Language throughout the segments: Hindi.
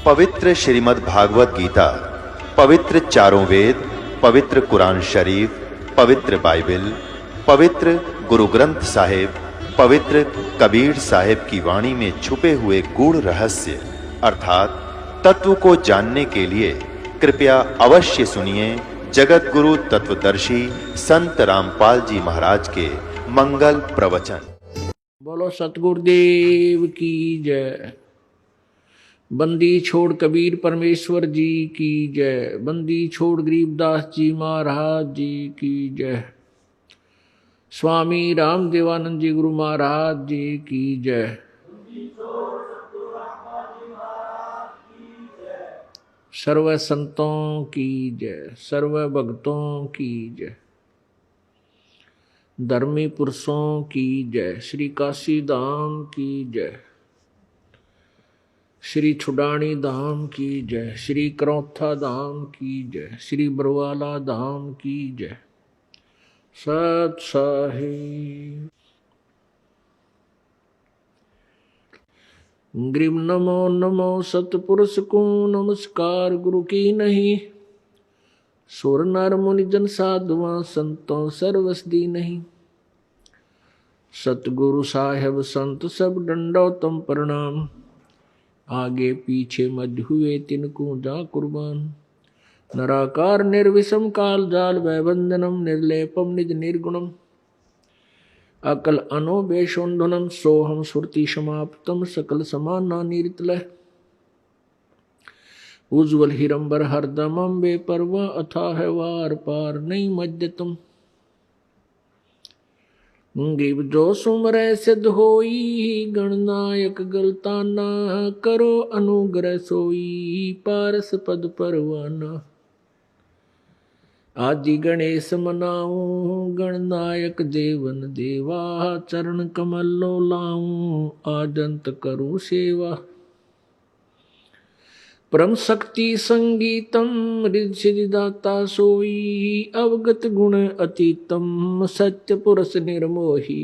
पवित्र श्रीमद् भागवत गीता, पवित्र चारों वेद, पवित्र कुरान शरीफ, पवित्र बाइबल, पवित्र गुरु ग्रंथ साहिब, पवित्र कबीर साहिब की वाणी में छुपे हुए गूढ़ रहस्य अर्थात तत्व को जानने के लिए कृपया अवश्य सुनिए जगत गुरु तत्वदर्शी संत रामपाल जी महाराज के मंगल प्रवचन। बोलो सतगुरुदेव की जय। बंदी छोड़ कबीर परमेश्वर जी की जय। बंदी छोड़ गरीबदास जी महाराज जी की जय। स्वामी रामदेवानंद जी गुरु महाराज जी की जय। सर्व संतों की जय, सर्व भक्तों की जय, धर्मी पुरुषों की जय, श्री काशी धाम की जय, श्री छुडानी धाम की जय, श्री करौथा धाम की जय, श्री बरवाला धाम की जय। सत साहिब ग्रीव नमो नमो सतपुरुष को नमस्कार गुरु की नहीं। सुर नर मुनि जन साधुआ संतों सर्वसदी नहीं। सतगुरु साहेब संत सब डंडो तुम प्रणाम। आगे पीछे मध्य हुए तिनको जा कुर्बान। नराकार निर्विषम काल जाल वैबंधनम निर्लेपम निज निर्गुणम। अकल अनोबेशोन्धनम सोहम सुरति समाप्तम सकल समाना निरितलय। उज्ज्वल हिरंबर हरदमम बेपरवा अथाह वार पार नहीं मज्जतम। गिव जो सुमरै सिद्ध होई गणनायक गलताना। करो अनुग्रह सोई पारस पद परवाना। आदि गणेश मनाऊं गणनायक देवन देवा। चरण कमल लो लाऊं आजंत करूं सेवा। परम शक्ति संगीतम रिद्धि सिद्धिदाता सोई। अवगत गुण अतीतम सत्य पुरुष निर्मोही।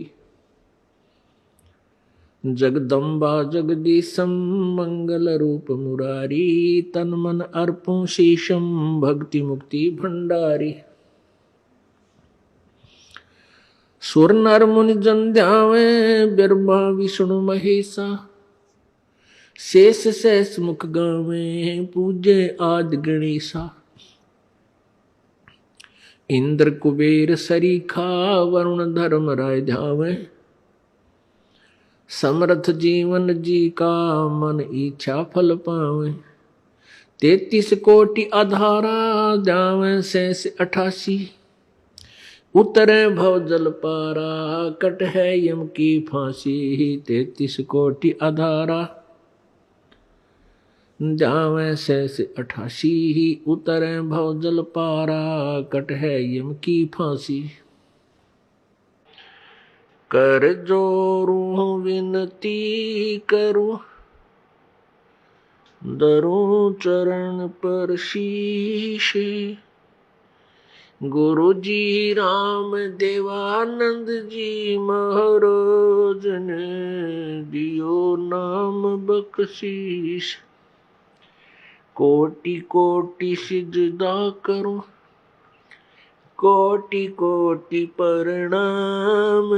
जगदम्बा जगदीशम मंगल रूप मुरारी। तन मन अर्पुं शीशम भक्ति मुक्ति भंडारी। सुर नर मुनि जन ध्यावे बिरबा विष्णु महेशा। शेष शेष मुख गावे पूजे आदि गणेशा। इंद्र कुबेर सरीखा वरुण धर्म राय ध्यावे। समर्थ जीवन जी का मन इच्छा फल पावे। 33 कोटि आधारा ध्यावे शेष 88। उतरे भव जल पारा कट है यम की फांसी। 33 कोटि आधारा जावे शेष 88। उतरे भव जल पारा कट है यम की फांसी। कर जोरू विनती करूं धरूं चरण पर शीश। गुरु जी राम देवानंद जी महाराज ने दियो नाम बख्शीश। कोटि कोटि सिजदा करूं कोटि कोटि प्रणाम।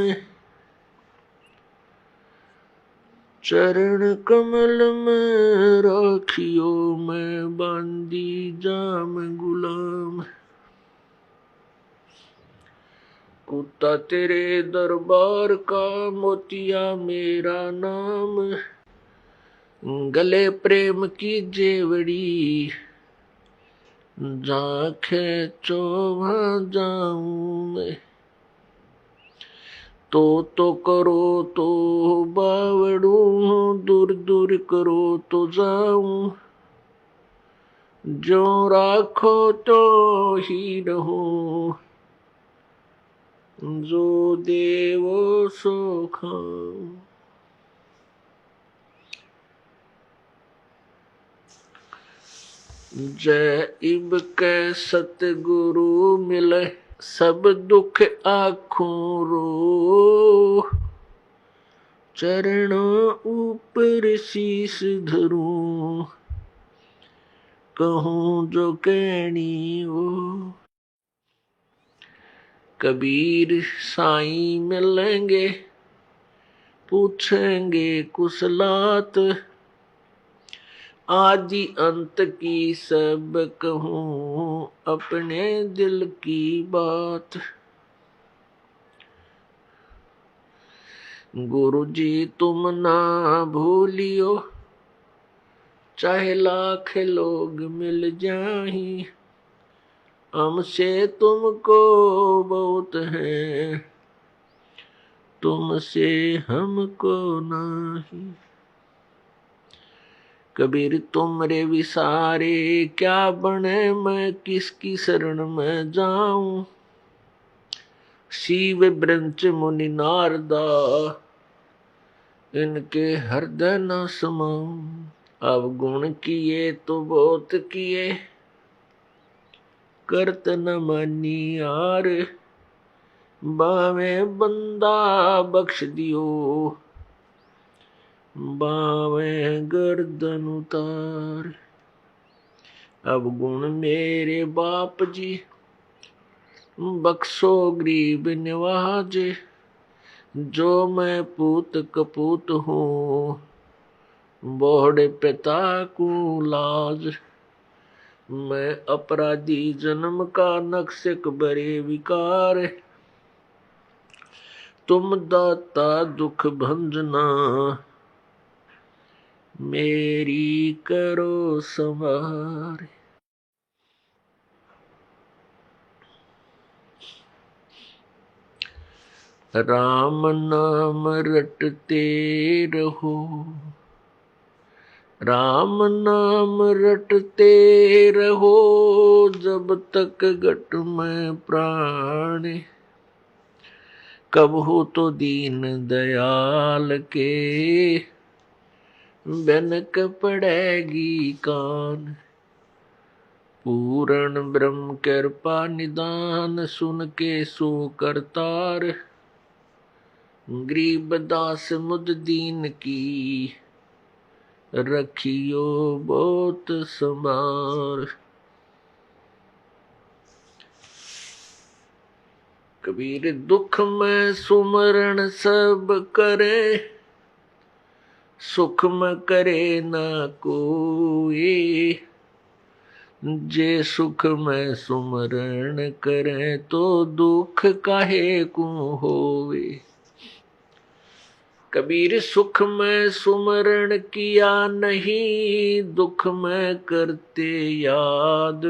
चरण कमल में राखियो मैं बांदी जाम गुलाम। कुत्ता तेरे दरबार का मोतिया मेरा नाम। गले प्रेम की जेवड़ी जाखे चोभा जाऊं मैं। तो करो तो बावड़ू दूर दूर करो तो जाऊं। जो राखो तो ही रहो जो देवो सो खाऊं। जय इब के सतगुरु मिले सब दुख आँखों रो। चरणों ऊपर शीश धरूं कहूँ जो कहनी वो। कबीर साईं मिलेंगे पूछेंगे कुशलात, आदि अंत की सब कहूँ अपने दिल की बात। गुरु जी तुम ना भूलियो, चाहे लाख लोग मिल जाहीं, हमसे तुमको बहुत है, तुमसे हमको नहीं। कबीर तुमरे विसारे क्या बने, मैं किसकी शरण में जाऊं। शिव ब्रंच मुनि नारदा, इनके हृदय न समाऊं। अब गुण किए तो बहुत किए, करत न मानी यार, बावे बंदा बख्श दियो, बावे गर्दन उतार। अब गुण मेरे बाप जी, बख्शो गरीब निवाजे, जो मैं पूत कपूत हूँ, बोहड़े पिता को लाज। मैं अपराधी जन्म का नक्शक बरे विकार, तुम दाता दुख भंजना, मेरी करो संवार। राम नाम रटते रहो, राम नाम रटते रहो, जब तक घट में प्राण। कब हो तो दीन दयाल के, बनक पड़ेगी कान। पूर्ण ब्रह्म कृपा निदान, सुन के सो करतार। गरीब दास मुझ दीन की, रखियो बहुत संभार। कबीर दुख में सुमरण सब करे, सुख में करे ना कोई। जे सुख में सुमरण करे, तो दुख काहे को होवे। कबीर सुख में सुमरण किया नहीं, दुख में करते याद।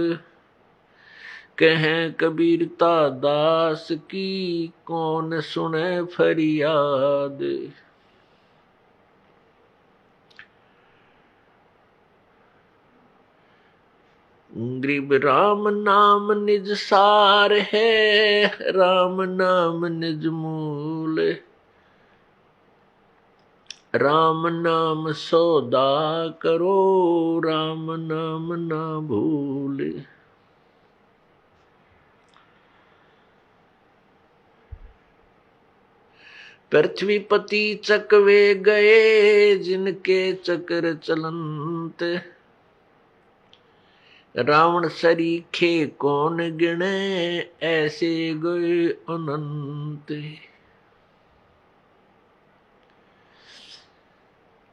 कहें कबीरता दास की, कौन सुने फरियाद। गरीब राम नाम निज सार है, राम नाम निज मूल। राम नाम सौदा करो, राम नाम ना भूल। पृथ्वीपति चकवे गए, जिनके चक्र चलंत। रावण सरीखे कौन गिने, ऐसे गए अनंत।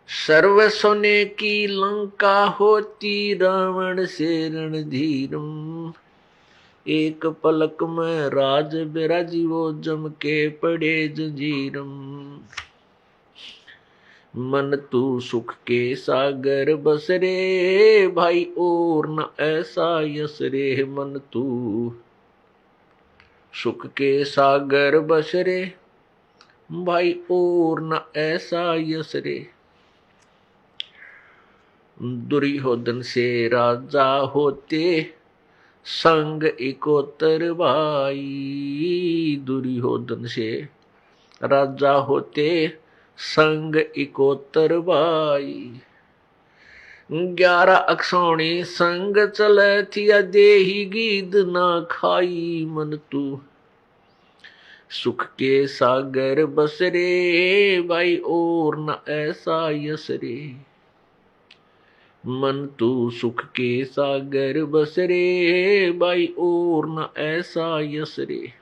सर्व सोने की लंका होती, रावण से रणधीरम। एक पलक में राज बिराजी, वो जम के पड़े जंजीरम। मन तू सुख के सागर बस रे, भाई और न ऐसा यस रे। मन तू सुख के सागर बस रे, भाई और न ऐसा यस रे। दुर्योधन से राजा होते, संग इकोतर भाई। दुर्योधन से राजा होते, संग इकोतर भाई। 11 अक्षौणी संग चले थिया, देही गीद ना खाई। मन तू सुख के सागर बस रे, भाई और न ऐसा यस रे। मन तू सुख के सागर बस रे, भाई और न ऐसा यस रे।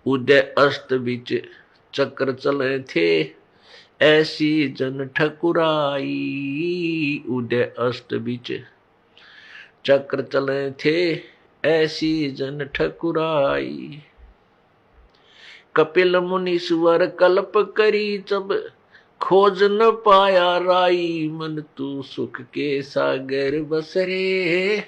उदय अस्त बिच चक्र चले थे, ऐसी जन ठकुराई। उदय अस्त बिच चक्र चले थे, ऐसी जन ठकुराई। कपिल मुनीश्वर कल्प करी, जब खोज न पाया राई। मन तू सुख के सागर बस रे,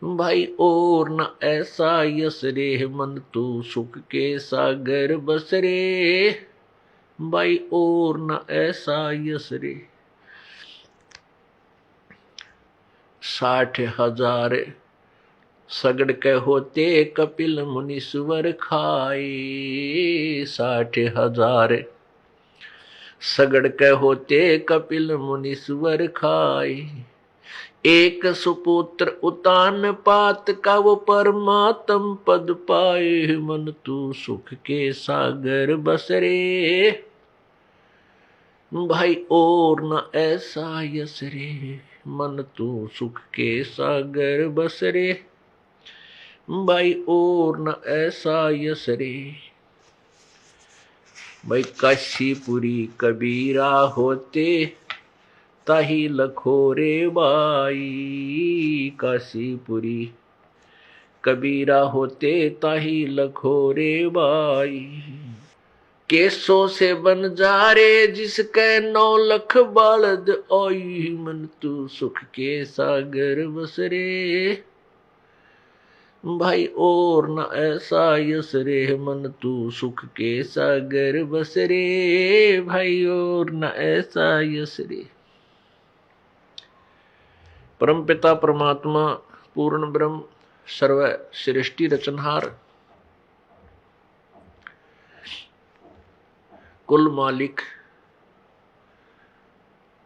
भाई और न ऐसा यस रे। मन तू सुख के सागर बस रे, भाई और न ऐसा यस रे। 60,000 सगड़ के होते, कपिल मुनीश्वर खाए। 60,000 सगड़ के होते, कपिल मुनीश्वर खाए। एक सुपुत्र उतान पात का, वो परमात्म पद पाए। मन तू सुख के सागर बस रे, भाई और न ऐसा यस रे। मन तू सुख के सागर बस रे, भाई और न ऐसा यस रे। भाई काशीपुरी कबीरा होते, ताही लखोरे बाई। काशीपुरी कबीरा होते, ताही लखोरे बाई। केसों से बन जा रे, जिसके 9 लख बालद आई। मन तू सुख के सागर बस रे, भाई और न ऐसा यस रे। मन तू सुख के सागर बस रे, भाई और न ऐसा यस रे। परमपिता परमात्मा पूर्ण ब्रह्म सर्व सृष्टि रचनहार, कुल मालिक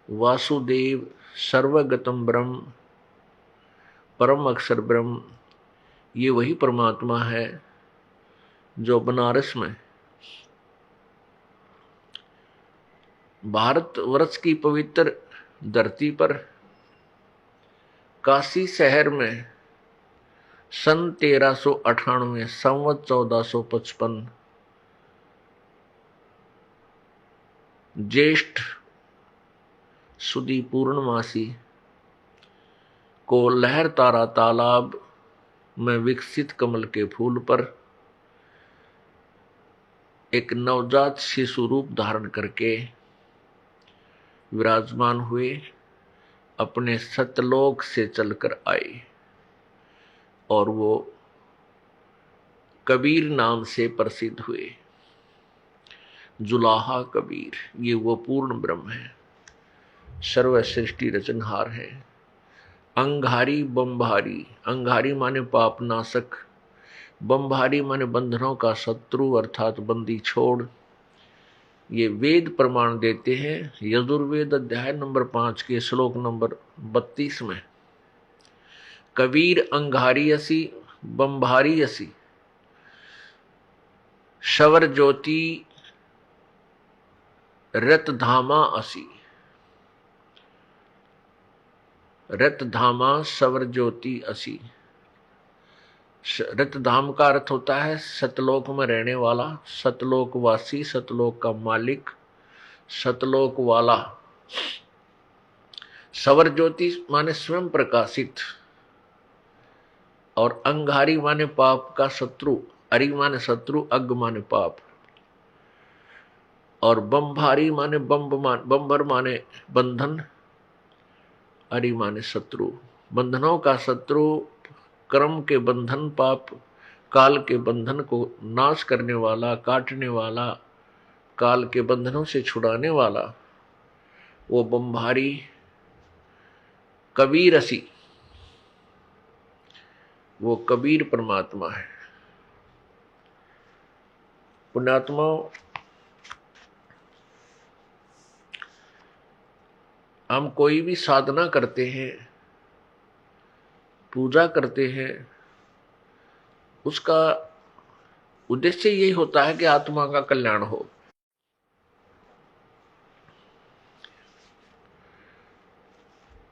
वासुदेव सर्वगतम ब्रह्म, परम अक्षर ब्रह्म, ये वही परमात्मा है जो बनारस में भारतवर्ष की पवित्र धरती पर काशी शहर में सन 1398 संवत 1455 ज्येष्ठ सुदी पूर्णमासी को लहर तारा तालाब में विकसित कमल के फूल पर एक नवजात शिशु रूप धारण करके विराजमान हुए, अपने सतलोक से चलकर आए और वो कबीर नाम से प्रसिद्ध हुए। जुलाहा कबीर, ये वो पूर्ण ब्रह्म है, सर्व सृष्टि रचनहार है। अंगारी बंभारी, अंगारी माने पाप नाशक, बंभारी माने बंधनों का शत्रु अर्थात बंदी छोड़। ये वेद प्रमाण देते हैं। यजुर्वेद अध्याय नंबर 5 के श्लोक नंबर 32 में कबीर अंगारी असी बंभारी असी, शवर ज्योति रत धामा असी। रत धामा सवर ज्योति असी। रत धाम का अर्थ होता है सतलोक में रहने वाला, सतलोक वासी, सतलोक का मालिक, सतलोक वाला। सवर ज्योति माने स्वयं प्रकाशित, और अंगारी माने पाप का शत्रु, अरि माने शत्रु, अग माने पाप, और बंभारी माने बंबर माने बंधन, अरि माने शत्रु। बंधनों का शत्रु, कर्म के बंधन, पाप काल के बंधन को नाश करने वाला, काटने वाला, काल के बंधनों से छुड़ाने वाला, वो बंभारी कबीरसी, वो कबीर परमात्मा है। पुण्यात्माओं, हम कोई भी साधना करते हैं, पूजा करते हैं, उसका उद्देश्य यही होता है कि आत्मा का कल्याण हो।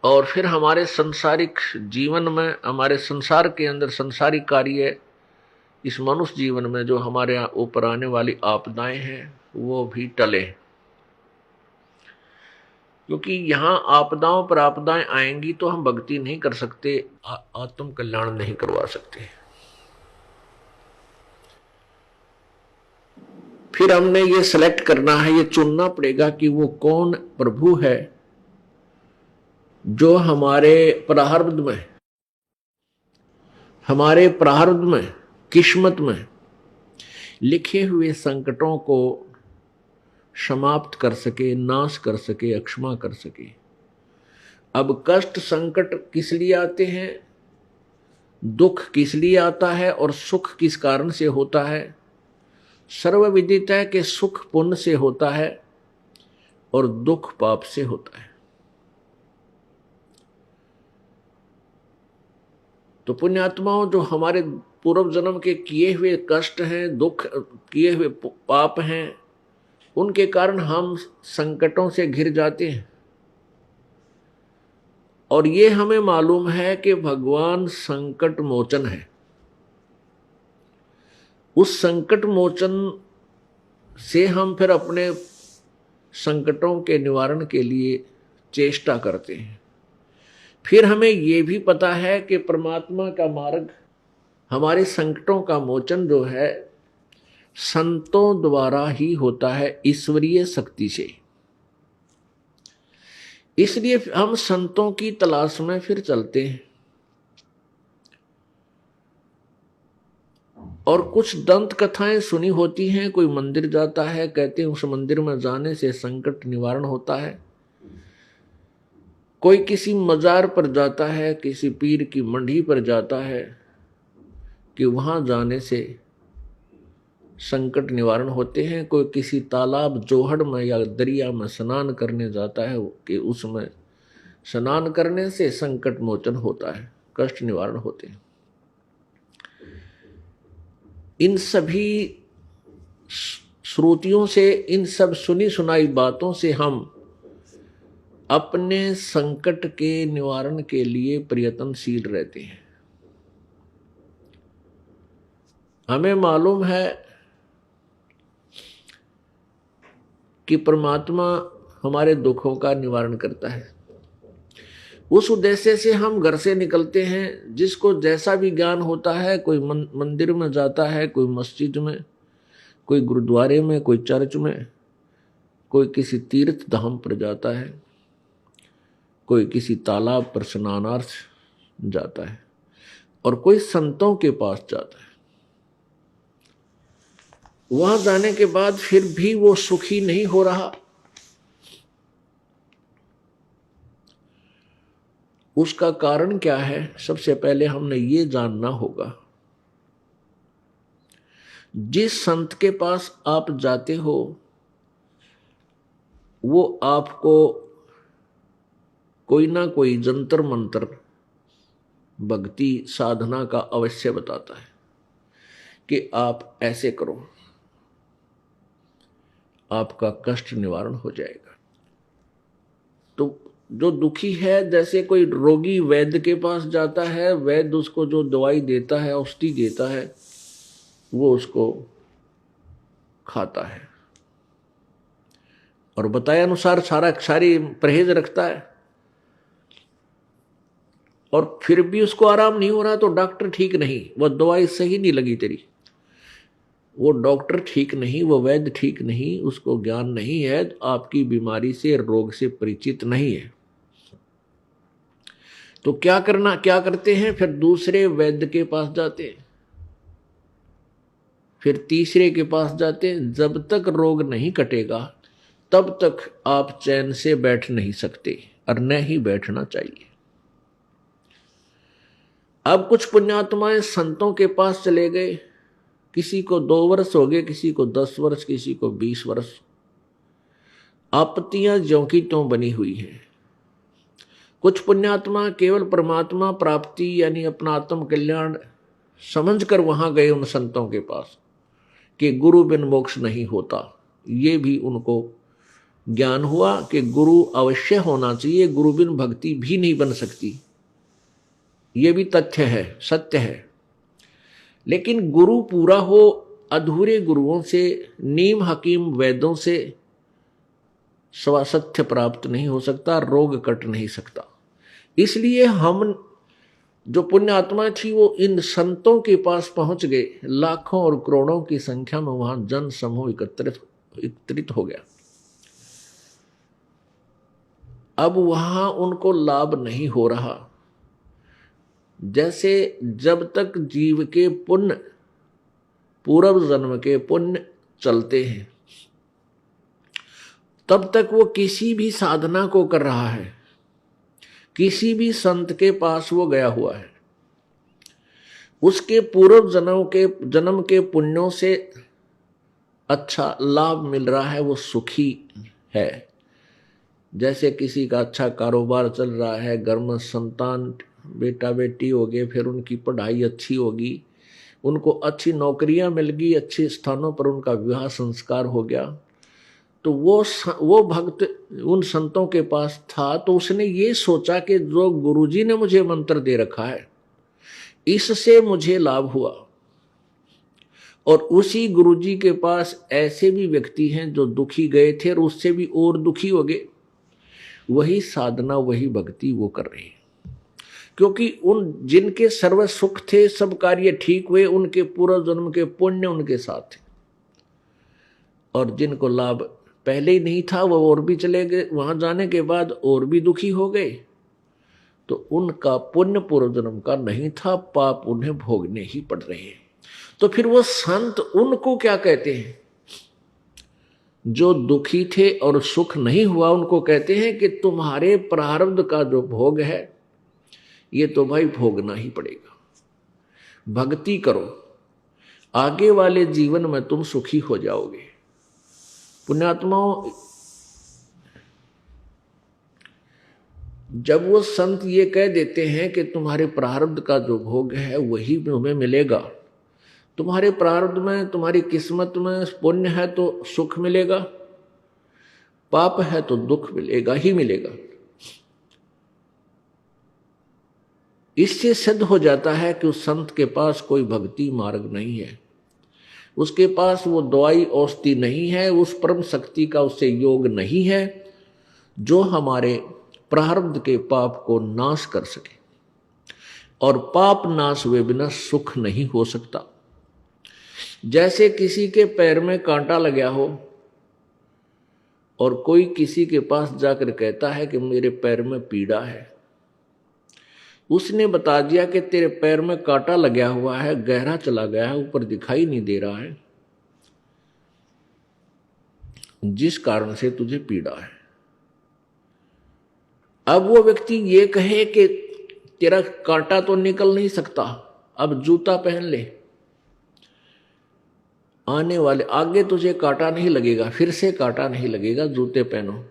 और फिर हमारे संसारिक जीवन में, हमारे संसार के अंदर संसारिक कार्य, इस मनुष्य जीवन में जो हमारे ऊपर आने वाली आपदाएं हैं वो भी टले। क्योंकि यहाँ आपदाओं पर आपदाएं आएंगी तो हम भक्ति नहीं कर सकते, आत्म कल्याण नहीं करवा सकते। फिर हमने ये सिलेक्ट करना है, ये चुनना पड़ेगा कि वो कौन प्रभु है जो हमारे प्रारब्ध में, किस्मत में लिखे हुए संकटों को समाप्त कर सके, नाश कर सके, अक्षमा कर सके। अब कष्ट संकट किस लिए आते हैं, दुख किस लिए आता है और सुख किस कारण से होता है? सर्वविदित है कि सुख पुण्य से होता है और दुख पाप से होता है। तो पुण्यात्माओं, जो हमारे पूर्व जन्म के किए हुए कष्ट हैं, दुख, किए हुए पाप हैं, उनके कारण हम संकटों से घिर जाते हैं। और ये हमें मालूम है कि भगवान संकट मोचन है। उस संकट मोचन से हम फिर अपने संकटों के निवारण के लिए चेष्टा करते हैं। फिर हमें ये भी पता है कि परमात्मा का मार्ग, हमारे संकटों का मोचन जो है संतों द्वारा ही होता है, ईश्वरीय शक्ति से। इसलिए हम संतों की तलाश में फिर चलते हैं। और कुछ दंत कथाएं सुनी होती हैं, कोई मंदिर जाता है, कहते हैं उस मंदिर में जाने से संकट निवारण होता है। कोई किसी मजार पर जाता है, किसी पीर की मंडी पर जाता है कि वहां जाने से संकट निवारण होते हैं। कोई किसी तालाब, जोहड़ में या दरिया में स्नान करने जाता है कि उसमें स्नान करने से संकट मोचन होता है, कष्ट निवारण होते हैं। इन सभी श्रुतियों से, इन सब सुनी सुनाई बातों से हम अपने संकट के निवारण के लिए प्रयत्नशील रहते हैं। हमें मालूम है कि परमात्मा हमारे दुखों का निवारण करता है। उस उद्देश्य से हम घर से निकलते हैं। जिसको जैसा भी ज्ञान होता है, कोई मंदिर में जाता है, कोई मस्जिद में, कोई गुरुद्वारे में, कोई चर्च में, कोई किसी तीर्थ धाम पर जाता है, कोई किसी तालाब पर स्नानार्थ जाता है, और कोई संतों के पास जाता है। वहां जाने के बाद फिर भी वो सुखी नहीं हो रहा। उसका कारण क्या है? सबसे पहले हमने ये जानना होगा, जिस संत के पास आप जाते हो वो आपको कोई ना कोई जंतर मंत्र, भक्ति साधना का अवश्य बताता है कि आप ऐसे करो, आपका कष्ट निवारण हो जाएगा। तो जो दुखी है, जैसे कोई रोगी वैद्य के पास जाता है, वैद्य उसको जो दवाई देता है, औषधि देता है, वो उसको खाता है और बताए अनुसार सारी परहेज रखता है, और फिर भी उसको आराम नहीं हो रहा तो डॉक्टर ठीक नहीं, वो दवाई सही नहीं लगी तेरी, वो डॉक्टर ठीक नहीं, वो वैद्य ठीक नहीं, उसको ज्ञान नहीं है, आपकी बीमारी से, रोग से परिचित नहीं है। तो क्या करते हैं? फिर दूसरे वैद्य के पास जाते हैं, फिर तीसरे के पास जाते हैं। जब तक रोग नहीं कटेगा तब तक आप चैन से बैठ नहीं सकते, और न ही बैठना चाहिए। अब कुछ पुण्यात्माएं संतों के पास चले गए, किसी को 2 वर्ष हो गए, किसी को 10 वर्ष, किसी को 20 वर्ष। आपत्तियां ज्यों की त्यों बनी हुई हैं। कुछ पुण्यात्मा केवल परमात्मा प्राप्ति यानी अपना आत्म कल्याण समझकर वहां गए उन संतों के पास कि गुरु बिन मोक्ष नहीं होता। ये भी उनको ज्ञान हुआ कि गुरु अवश्य होना चाहिए, गुरु बिन भक्ति भी नहीं बन सकती, ये भी तथ्य है, सत्य है। लेकिन गुरु पूरा हो, अधूरे गुरुओं से, नीम हकीम वैद्यों से स्वास्थ्य प्राप्त नहीं हो सकता, रोग कट नहीं सकता। इसलिए हम जो पुण्य आत्मा थी वो इन संतों के पास पहुंच गए, लाखों और करोड़ों की संख्या में वहां जन समूह एकत्रित हो गया। अब वहां उनको लाभ नहीं हो रहा। जैसे जब तक जीव के पुण्य, पूर्व जन्म के पुण्य चलते हैं, तब तक वो किसी भी साधना को कर रहा है, किसी भी संत के पास वो गया हुआ है, उसके पूर्व जन्म के पुण्यों से अच्छा लाभ मिल रहा है, वो सुखी है। जैसे किसी का अच्छा कारोबार चल रहा है, घर में संतान बेटा बेटी हो गए, फिर उनकी पढ़ाई अच्छी होगी, उनको अच्छी नौकरियां मिल गई, अच्छे स्थानों पर उनका विवाह संस्कार हो गया, तो वो भक्त उन संतों के पास था, तो उसने ये सोचा कि जो गुरुजी ने मुझे मंत्र दे रखा है इससे मुझे लाभ हुआ। और उसी गुरुजी के पास ऐसे भी व्यक्ति हैं जो दुखी गए थे और उससे भी और दुखी हो गए, वही साधना वही भक्ति वो कर रहे हैं, क्योंकि उन जिनके सर्व सुख थे, सब कार्य ठीक हुए, उनके पूर्व जन्म के पुण्य उनके साथ थे। और जिनको लाभ पहले ही नहीं था वो और भी चले गए, वहां जाने के बाद और भी दुखी हो गए, तो उनका पुण्य पूर्व जन्म का नहीं था, पाप उन्हें भोगने ही पड़ रहे हैं। तो फिर वो संत उनको क्या कहते हैं? जो दुखी थे और सुख नहीं हुआ, उनको कहते हैं कि तुम्हारे प्रारब्ध का जो भोग है ये तो भाई भोगना ही पड़ेगा। भक्ति करो, आगे वाले जीवन में तुम सुखी हो जाओगे। पुण्यात्माओं, जब वो संत ये कह देते हैं कि तुम्हारे प्रारब्ध का जो भोग है वही तुम्हें मिलेगा, तुम्हारे प्रारब्ध में, तुम्हारी किस्मत में पुण्य है तो सुख मिलेगा, पाप है तो दुख मिलेगा ही मिलेगा, इससे सिद्ध हो जाता है कि उस संत के पास कोई भक्ति मार्ग नहीं है, उसके पास वो दवाई औषधि नहीं है, उस परम शक्ति का उससे योग नहीं है जो हमारे प्रारब्ध के पाप को नाश कर सके। और पाप नाश हुए बिना सुख नहीं हो सकता। जैसे किसी के पैर में कांटा लगा हो और कोई किसी के पास जाकर कहता है कि मेरे पैर में पीड़ा है, उसने बता दिया कि तेरे पैर में कांटा लगा हुआ है, गहरा चला गया है, ऊपर दिखाई नहीं दे रहा है, जिस कारण से तुझे पीड़ा है। अब वो व्यक्ति ये कहे कि तेरा कांटा तो निकल नहीं सकता, अब जूता पहन ले, आने वाले आगे तुझे कांटा नहीं लगेगा, फिर से कांटा नहीं लगेगा, जूते पहनो।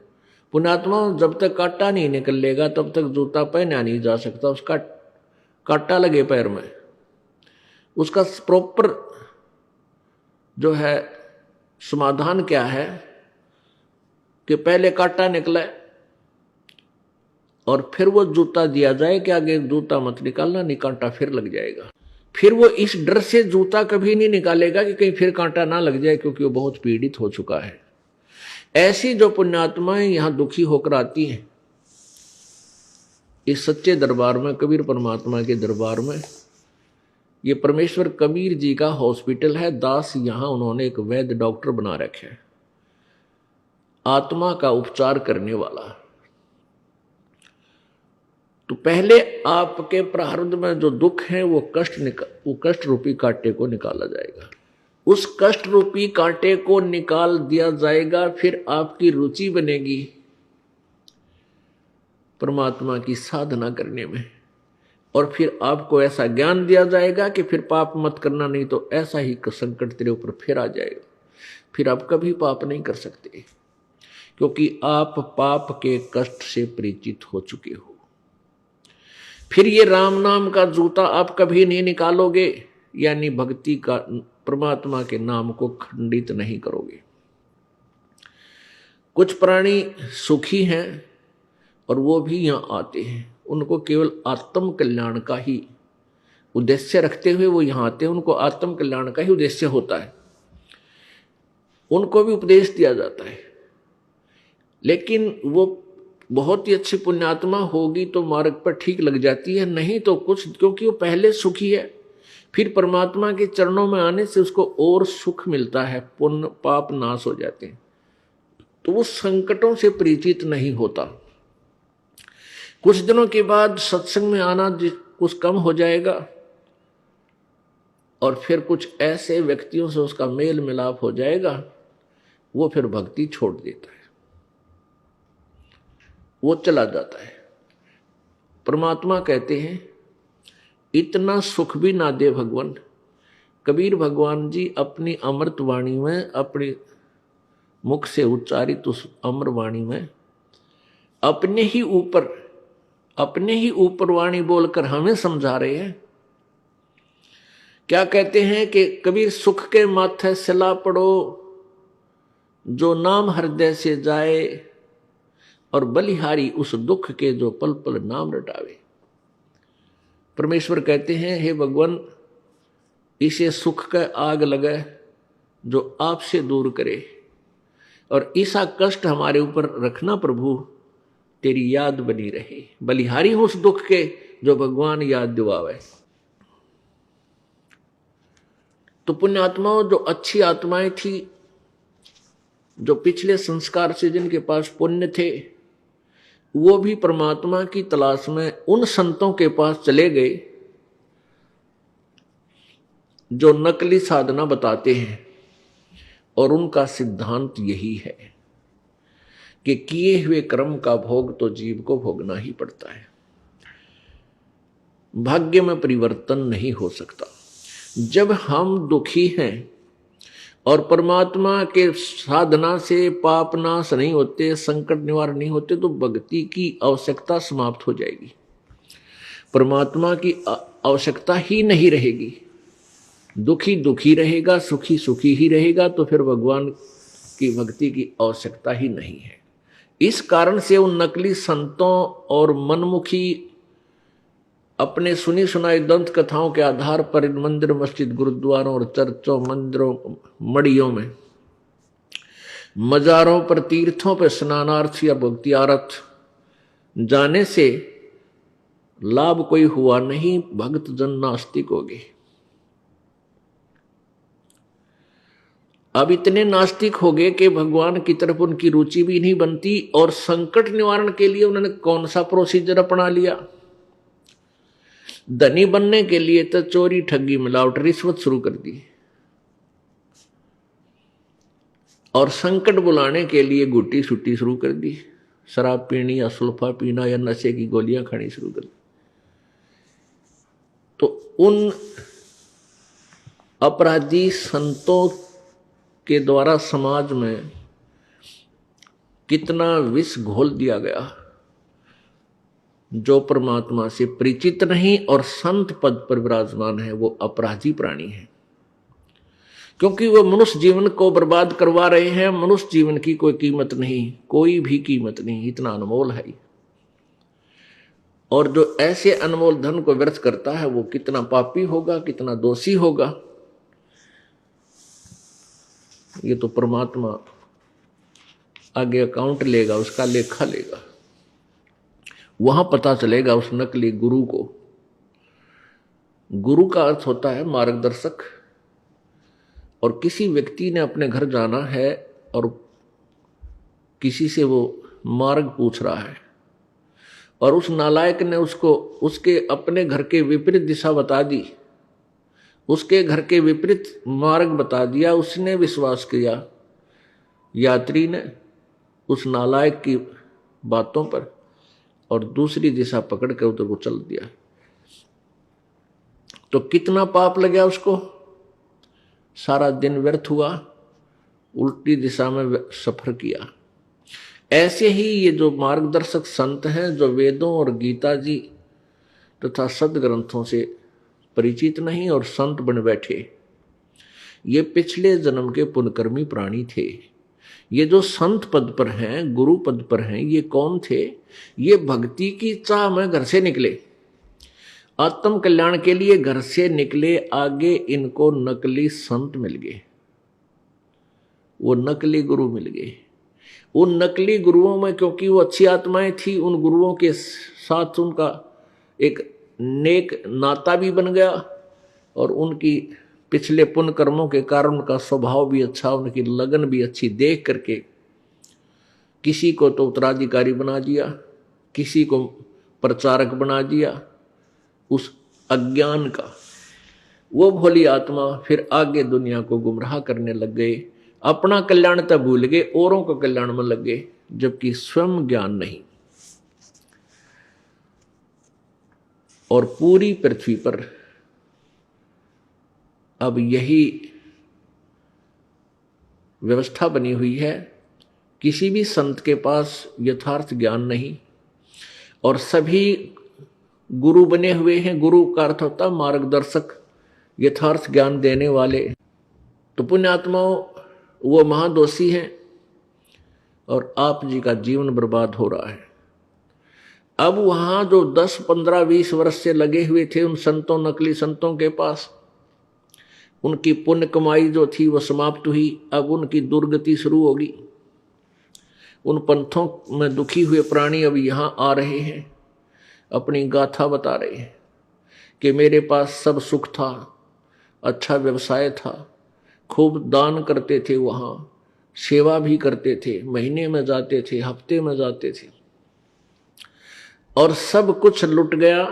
पुण्यात्मा, जब तक कांटा नहीं निकलेगा तब तक जूता पहना नहीं जा सकता। उसका कांटा लगे पैर में, उसका प्रॉपर जो है समाधान क्या है कि पहले कांटा निकले और फिर वो जूता दिया जाए कि आगे जूता मत निकालना, नहीं कांटा फिर लग जाएगा। फिर वो इस डर से जूता कभी नहीं निकालेगा कि कहीं फिर कांटा ना लग जाए, क्योंकि वो बहुत पीड़ित हो चुका है। ऐसी जो पुण्यात्माएं यहां दुखी होकर आती हैं इस सच्चे दरबार में, कबीर परमात्मा के दरबार में, ये परमेश्वर कबीर जी का हॉस्पिटल है। दास यहां उन्होंने एक वैद्य डॉक्टर बना रखे है, आत्मा का उपचार करने वाला। तो पहले आपके प्रारब्ध में जो दुख है वो कष्ट रूपी कांटे को निकाला जाएगा, उस कष्ट रूपी कांटे को निकाल दिया जाएगा। फिर आपकी रुचि बनेगी परमात्मा की साधना करने में, और फिर आपको ऐसा ज्ञान दिया जाएगा कि फिर पाप मत करना, नहीं तो ऐसा ही संकट तेरे ऊपर फिर आ जाएगा, फिर आप कभी पाप नहीं कर सकते, क्योंकि आप पाप के कष्ट से परिचित हो चुके हो। फिर ये राम नाम का जूता आप कभी नहीं निकालोगे, यानी भक्ति का, परमात्मा के नाम को खंडित नहीं करोगे। कुछ प्राणी सुखी हैं और वो भी यहाँ आते हैं, उनको केवल आत्म कल्याण का ही उद्देश्य रखते हुए वो यहाँ आते हैं, उनको आत्म कल्याण का ही उद्देश्य होता है, उनको भी उपदेश दिया जाता है। लेकिन वो बहुत ही अच्छी पुण्यात्मा होगी तो मार्ग पर ठीक लग जाती है, नहीं तो कुछ, क्योंकि वो पहले सुखी है, फिर परमात्मा के चरणों में आने से उसको और सुख मिलता है, पुण्य पाप नाश हो जाते हैं, तो वो संकटों से परिचित नहीं होता। कुछ दिनों के बाद सत्संग में आना कुछ कम हो जाएगा और फिर कुछ ऐसे व्यक्तियों से उसका मेल मिलाप हो जाएगा, वो फिर भक्ति छोड़ देता है, वो चला जाता है। परमात्मा कहते हैं इतना सुख भी ना दे भगवान। कबीर भगवान जी अपनी अमृत वाणी में, अपने मुख से उच्चारित उस अमर वाणी में अपने ही ऊपर वाणी बोलकर हमें समझा रहे हैं। क्या कहते हैं कि कबीर सुख के माथे सिला पड़ो, जो नाम हृदय से जाए, और बलिहारी उस दुख के जो पल पल नाम रटावे। परमेश्वर कहते हैं हे भगवान, इसे सुख का आग लगे जो आपसे दूर करे, और ऐसा कष्ट हमारे ऊपर रखना प्रभु, तेरी याद बनी रहे। बलिहारी हो उस दुख के जो भगवान याद दिवावे। तो पुण्य आत्माओं, जो अच्छी आत्माएं थी, जो पिछले संस्कार से जिनके पास पुण्य थे, वो भी परमात्मा की तलाश में उन संतों के पास चले गए जो नकली साधना बताते हैं, और उनका सिद्धांत यही है कि किए हुए कर्म का भोग तो जीव को भोगना ही पड़ता है, भाग्य में परिवर्तन नहीं हो सकता। जब हम दुखी हैं और परमात्मा के साधना से पाप नाश नहीं होते, संकट निवारण नहीं होते, तो भक्ति की आवश्यकता समाप्त हो जाएगी, परमात्मा की आवश्यकता ही नहीं रहेगी। दुखी दुखी रहेगा, सुखी सुखी ही रहेगा, तो फिर भगवान की भक्ति की आवश्यकता ही नहीं है। इस कारण से उन नकली संतों और मनमुखी अपने सुनी सुनाई दंत कथाओं के आधार पर इन मंदिर मस्जिद गुरुद्वारों और चर्चों मंदिरों मड़ियों में, मजारों पर, तीर्थों पर स्नानार्थ या भक्तियार्थ जाने से लाभ कोई हुआ नहीं, भक्त जन नास्तिक हो गए। अब इतने नास्तिक हो गए कि भगवान की तरफ उनकी रुचि भी नहीं बनती, और संकट निवारण के लिए उन्होंने कौन सा प्रोसीजर अपना लिया। धनी बनने के लिए तो चोरी ठगी मिलावट रिश्वत शुरू कर दी, और संकट बुलाने के लिए गुट्टी सुट्टी शुरू कर दी, शराब पीनी या सुल्फा पीना या नशे की गोलियां खानी शुरू कर दी। तो उन अपराधी संतों के द्वारा समाज में कितना विष घोल दिया गया। जो परमात्मा से परिचित नहीं और संत पद पर विराजमान है, वो अपराधी प्राणी है, क्योंकि वो मनुष्य जीवन को बर्बाद करवा रहे हैं। मनुष्य जीवन की कोई कीमत नहीं, कोई भी कीमत नहीं, इतना अनमोल है। और जो ऐसे अनमोल धन को व्यर्थ करता है, वो कितना पापी होगा, कितना दोषी होगा, ये तो परमात्मा आगे अकाउंट लेगा, उसका लेखा लेगा, वहां पता चलेगा उस नकली गुरु को। गुरु का अर्थ होता है मार्गदर्शक, और किसी व्यक्ति ने अपने घर जाना है और किसी से वो मार्ग पूछ रहा है, और उस नालायक ने उसको उसके अपने घर के विपरीत दिशा बता दी, उसके घर के विपरीत मार्ग बता दिया। उसने विश्वास किया, यात्री ने, उस नालायक की बातों पर, और दूसरी दिशा पकड़ कर उधर को चल दिया। तो कितना पाप लगा उसको, सारा दिन व्यर्थ हुआ, उल्टी दिशा में सफर किया। ऐसे ही ये जो मार्गदर्शक संत हैं, जो वेदों और गीता जी तथा सदग्रंथों से परिचित नहीं और संत बन बैठे, ये पिछले जन्म के पुण्यकर्मी प्राणी थे। ये जो संत पद पर हैं, गुरु पद पर हैं, ये कौन थे? ये भक्ति की चाह में घर से निकले, आत्म कल्याण के लिए घर से निकले। आगे इनको नकली संत मिल गए, वो नकली गुरु मिल गए। उन नकली गुरुओं में, क्योंकि वो अच्छी आत्माएं थी, उन गुरुओं के साथ उनका एक नेक नाता भी बन गया और उनकी पिछले पुण्य कर्मों के कारण उनका स्वभाव भी अच्छा, उनकी लगन भी अच्छी देख करके किसी को तो उत्तराधिकारी बना दिया, किसी को प्रचारक बना दिया उस अज्ञान का। वो भोली आत्मा फिर आगे दुनिया को गुमराह करने लग गए, अपना कल्याण तब भूल गए, औरों का कल्याण में लग गए, जबकि स्वयं ज्ञान नहीं। और पूरी पृथ्वी पर अब यही व्यवस्था बनी हुई है, किसी भी संत के पास यथार्थ ज्ञान नहीं और सभी गुरु बने हुए हैं। गुरु का अर्थ होता है मार्गदर्शक, यथार्थ ज्ञान देने वाले। तो पुण्यात्माओं, वो महादोषी हैं और आप जी का जीवन बर्बाद हो रहा है। अब वहां जो 10, 15, 20 वर्ष से लगे हुए थे उन संतों, नकली संतों के पास, उनकी पुण्य कमाई जो थी वो समाप्त हुई। अब उनकी दुर्गति शुरू होगी। उन पंथों में दुखी हुए प्राणी अब यहां आ रहे हैं, अपनी गाथा बता रहे हैं कि मेरे पास सब सुख था, अच्छा व्यवसाय था, खूब दान करते थे, वहां सेवा भी करते थे, महीने में जाते थे, हफ्ते में जाते थे, और सब कुछ लुट गया।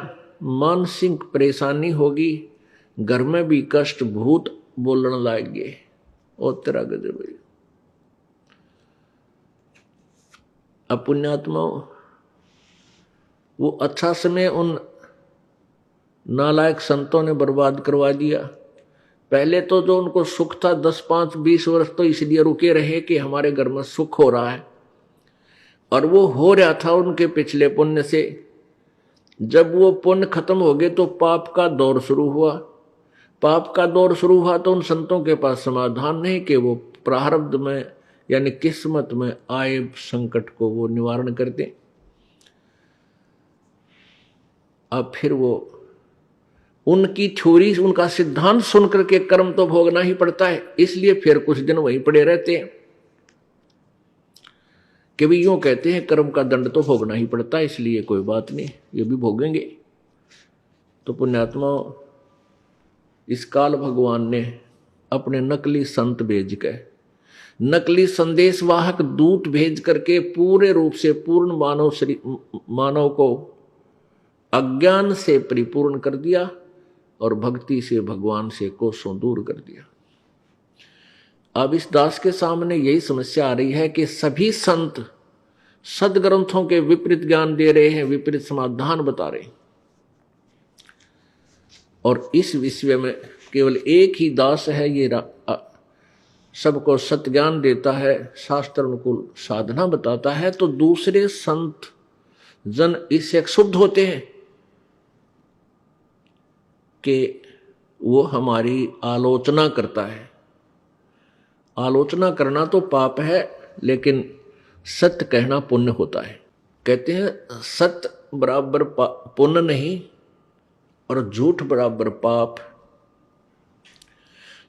मानसिक परेशानी होगी, घर में भी कष्ट, भूत बोलने लग गए। और तेरा गजब है। अब पुण्यात्माओं, वो अच्छा समय उन नालायक संतों ने बर्बाद करवा दिया। पहले तो जो उनको सुख था 10, 5, 20 वर्ष तो इसलिए रुके रहे कि हमारे घर में सुख हो रहा है, और वो हो रहा था उनके पिछले पुण्य से। जब वो पुण्य खत्म हो गए तो पाप का दौर शुरू हुआ। पाप का दौर शुरू हुआ तो उन संतों के पास समाधान नहीं कि वो प्रारब्ध में यानी किस्मत में आए संकट को वो निवारण कर दें। अब फिर वो उनकी थ्योरी, उनका सिद्धांत सुनकर के कर्म तो भोगना ही पड़ता है, इसलिए फिर कुछ दिन वहीं पड़े रहते हैं कि भी यूं कहते हैं कर्म का दंड तो भोगना ही पड़ता है, इसलिए कोई बात नहीं, ये भी भोगेंगे। तो पुण्यात्मा, इस काल भगवान ने अपने नकली संत भेज के, नकली संदेश वाहक दूत भेज करके पूरे रूप से पूर्ण मानव को अज्ञान से परिपूर्ण कर दिया और भक्ति से भगवान से कोसों दूर कर दिया। अब इस दास के सामने यही समस्या आ रही है कि सभी संत सदग्रंथों के विपरीत ज्ञान दे रहे हैं, विपरीत समाधान बता रहे हैं, और इस विषय में केवल एक ही दास है, ये सबको सत्य ज्ञान देता है, शास्त्र अनुकूल साधना बताता है। तो दूसरे संत जन इससे क्षुब्ध होते हैं कि वो हमारी आलोचना करता है। आलोचना करना तो पाप है, लेकिन सत्य कहना पुण्य होता है। कहते हैं सत्य बराबर पुण्य नहीं और झूठ बराबर पाप।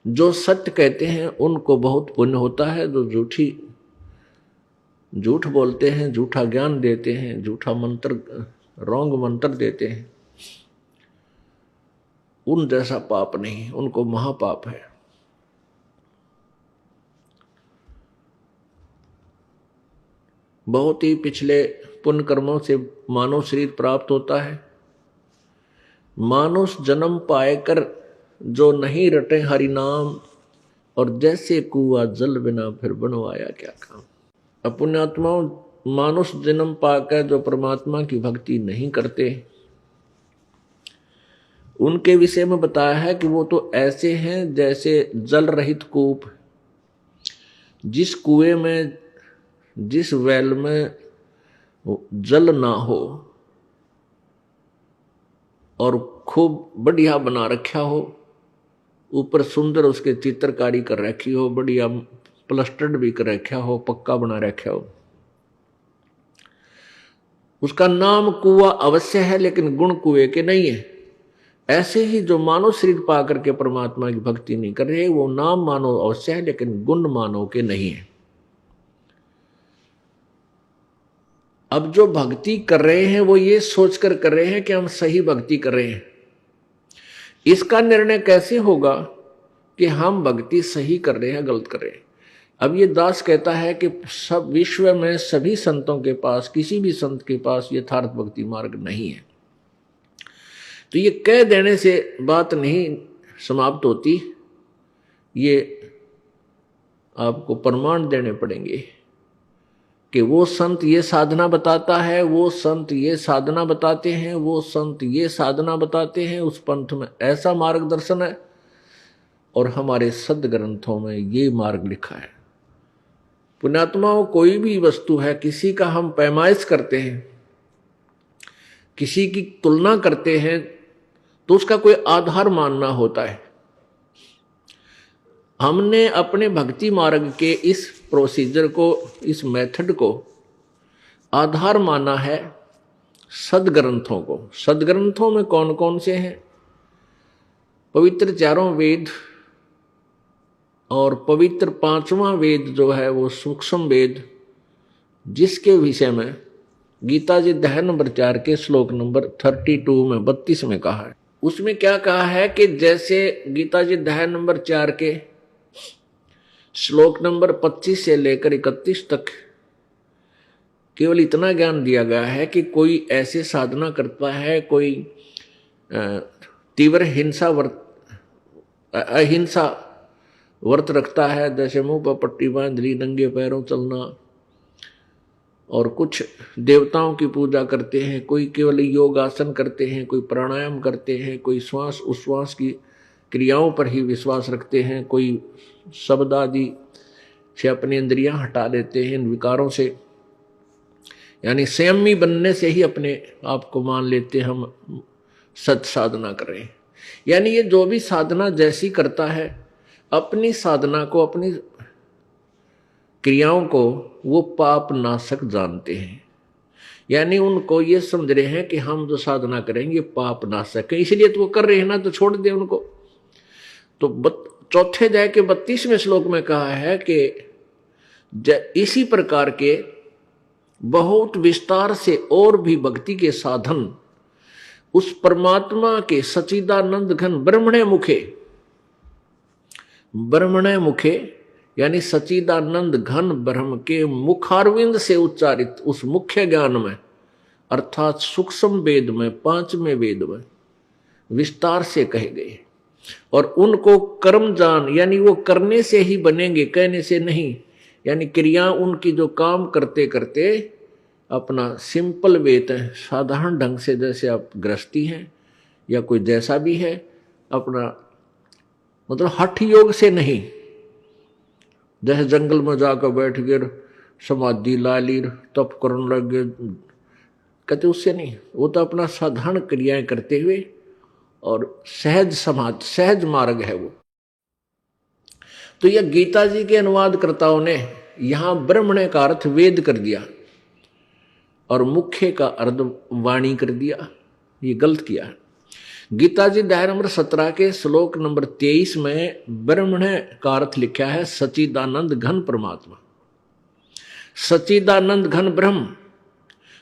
जो सत्य कहते हैं उनको बहुत पुण्य होता है, जो झूठ बोलते हैं, झूठा ज्ञान देते हैं, झूठा मंत्र, रॉन्ग मंत्र देते हैं, उन जैसा पाप नहीं, उनको महापाप है। बहुत ही पिछले पुण्य कर्मों से मानव शरीर प्राप्त होता है। मानुष जन्म पाएकर जो नहीं रटे हरि नाम, और जैसे कुआ जल बिना फिर बनवाया क्या काम। अपुण्यात्माओं, मानुष जन्म पाकर जो परमात्मा की भक्ति नहीं करते, उनके विषय में बताया है कि वो तो ऐसे हैं जैसे जल रहित कूप। जिस कुएं में, जिस वेल में जल ना हो और खूब बढ़िया बना रखा हो, ऊपर सुंदर उसके चित्रकारी कर रखी हो, बढ़िया प्लस्टर्ड भी कर रखा हो, पक्का बना रखा हो। उसका नाम कुआं अवश्य है लेकिन गुण कुएं के नहीं है। ऐसे ही जो मानव शरीर पा करके परमात्मा की भक्ति नहीं कर रहे, वो नाम मानव अवश्य है लेकिन गुण मानव के नहीं है। अब जो भक्ति कर रहे हैं वो ये सोचकर कर रहे हैं कि हम सही भक्ति कर रहे हैं। इसका निर्णय कैसे होगा कि हम भक्ति सही कर रहे हैं गलत कर रहे हैं? अब ये दास कहता है कि सब विश्व में सभी संतों के पास, किसी भी संत के पास यथार्थ भक्ति मार्ग नहीं है। तो ये कह देने से बात नहीं समाप्त होती, ये आपको प्रमाण देने पड़ेंगे कि वो संत ये साधना बताता है, वो संत ये साधना बताते हैं, वो संत ये साधना बताते हैं, उस पंथ में ऐसा मार्गदर्शन है और हमारे सदग्रंथों में ये मार्ग लिखा है। पुण्यात्माओं, कोई भी वस्तु है, किसी का हम पैमाइश करते हैं, किसी की तुलना करते हैं, तो उसका कोई आधार मानना होता है। हमने अपने भक्ति मार्ग के इस प्रोसीजर को, इस मेथड को आधार माना है सदग्रंथों को। सदग्रंथों में कौन कौन से हैं? पवित्र चारों वेद और पवित्र पांचवा वेद जो है वो सूक्ष्म वेद, जिसके विषय में गीता जी अध्याय नंबर 4 के श्लोक नंबर 32 में 32 में कहा है। उसमें क्या कहा है कि जैसे गीता जी अध्याय नंबर 4 के श्लोक नंबर 25 से लेकर 31 तक केवल इतना ज्ञान दिया गया है कि कोई ऐसे साधना करता है, कोई तीव्र अहिंसा व्रत रखता है, जैसे मुंह पर पट्टी बांध ली, नंगे पैरों चलना, और कुछ देवताओं की पूजा करते हैं, कोई केवल योग आसन करते हैं, कोई प्राणायाम करते हैं, कोई श्वास उश्वास की क्रियाओं पर ही विश्वास रखते हैं, कोई शब्द आदि से अपनी इंद्रियां हटा देते हैं, इन विकारों से, यानी संयमी बनने से ही अपने आप को मान लेते हैं हम सत साधना कर रहे हैं। यानी ये जो भी साधना जैसी करता है, अपनी साधना को, अपनी क्रियाओं को वो पाप नाशक जानते हैं। यानी उनको ये समझ रहे हैं कि हम जो साधना करेंगे पाप नाशक है, इसलिए तो वो कर रहे हैं ना, तो छोड़ दे उनको। तो चौथे अध्याय के 32वें श्लोक में कहा है कि इसी प्रकार के बहुत विस्तार से और भी भक्ति के साधन उस परमात्मा के सच्चिदानंद घन ब्रह्मणे मुखे यानी सच्चिदानंद घन ब्रह्म के मुखारविंद से उच्चारित उस मुख्य ज्ञान में, अर्थात सूक्ष्म वेद में, 5वें वेद में विस्तार से कहे गए। और उनको कर्म जान, यानी वो करने से ही बनेंगे, कहने से नहीं। यानी क्रिया उनकी जो काम करते करते अपना सिंपल वेत है, साधारण ढंग से, जैसे आप गृहस्थी हैं या कोई जैसा भी है, अपना मतलब हठ योग से नहीं, जैसे जंगल में जाकर बैठ गए, समाधि ला ली, तप करने लग गए, कहते उससे नहीं। वो तो अपना साधारण क्रियाएं करते हुए और सहज मार्ग है वो। तो यह गीता जी के अनुवादकर्ताओं ने यहां ब्रह्मणे का अर्थ वेद कर दिया और मुख्य का अर्थ वाणी कर दिया। ये गलत किया। गीता जी अध्याय नंबर 17 के श्लोक नंबर 23 में ब्रह्मणे का अर्थ लिखा है सच्चिदानंद घन परमात्मा, सच्चिदानंद घन ब्रह्म।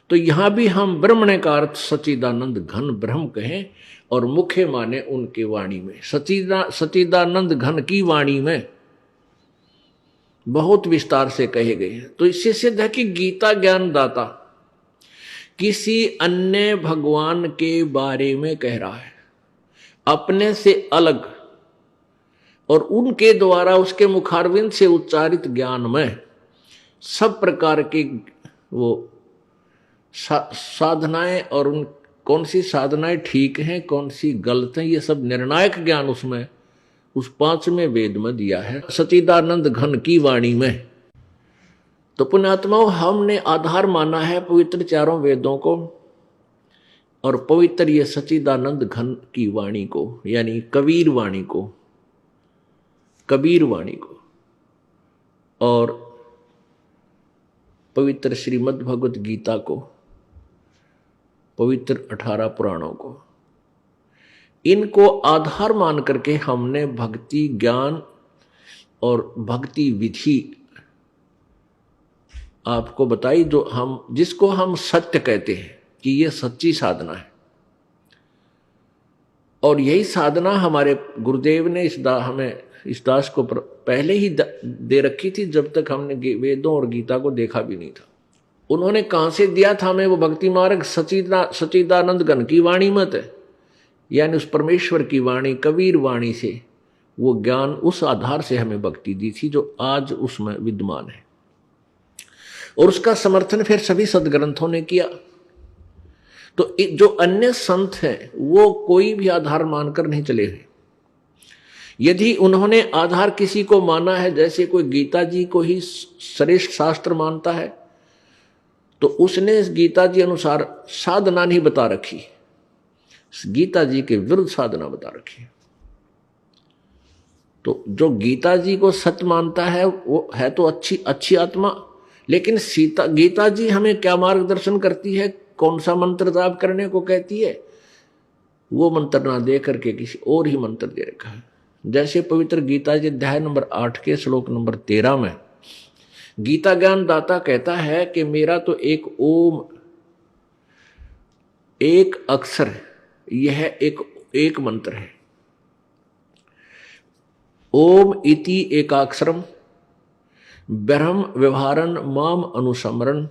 तो यहां भी हम ब्रह्मणे का अर्थ सच्चिदानंद घन ब्रह्म कहें और मुख्य माने उनके वाणी में, सच्चिदानंद घन की वाणी में बहुत विस्तार से कहे गए हैं। तो इससे सिद्ध है कि गीता ज्ञानदाता किसी अन्य भगवान के बारे में कह रहा है, अपने से अलग, और उनके द्वारा उसके मुखारविंद से उच्चारित ज्ञान में सब प्रकार की वो साधनाएं और उन कौन सी साधनाएं ठीक हैं, कौन सी गलत हैं, ये सब निर्णायक ज्ञान उसमें उस 5वें वेद में दिया है, सच्चिदानंद घन की वाणी में। तो पुण्यात्माओं, हमने आधार माना है पवित्र चारों वेदों को और पवित्र ये सच्चिदानंद घन की वाणी को, यानी कबीर वाणी को। और पवित्र श्रीमद् भगवत गीता को, पवित्र 18 पुराणों को, इनको आधार मान करके हमने भक्ति ज्ञान और भक्ति विधि आपको बताई, जिसको हम सत्य कहते हैं कि ये सच्ची साधना है। और यही साधना हमारे गुरुदेव ने हमें इस दास को पहले ही दे रखी थी, जब तक हमने वेदों और गीता को देखा भी नहीं था। उन्होंने कहां से दिया था हमें? वो भक्ति मार्ग सच्चिदानंद घन की वाणी मत है, यानी उस परमेश्वर की वाणी, कबीर वाणी से वो ज्ञान, उस आधार से हमें भक्ति दी थी जो आज उसमें विद्यमान है। और उसका समर्थन फिर सभी सदग्रंथों ने किया। तो जो अन्य संत हैं वो कोई भी आधार मानकर नहीं चले हैं। यदि उन्होंने आधार किसी को माना है, जैसे कोई गीता जी को ही श्रेष्ठ शास्त्र मानता है, तो उसने गीता जी अनुसार साधना नहीं बता रखी, गीता जी के विरुद्ध साधना बता रखी। तो जो गीता जी को सत्य मानता है वो है तो अच्छी आत्मा, लेकिन गीता जी हमें क्या मार्गदर्शन करती है, कौन सा मंत्र जाप करने को कहती है, वो मंत्र ना दे करके किसी और ही मंत्र दे रखा है। जैसे पवित्र गीता जी अध्याय नंबर 8 के श्लोक नंबर 13 में गीता ज्ञान दाता कहता है कि मेरा तो एक ओम, एक अक्षर, यह एक मंत्र है। ओम इति एकाक्षरम ब्रह्म व्यवहारन माम अनुसमरण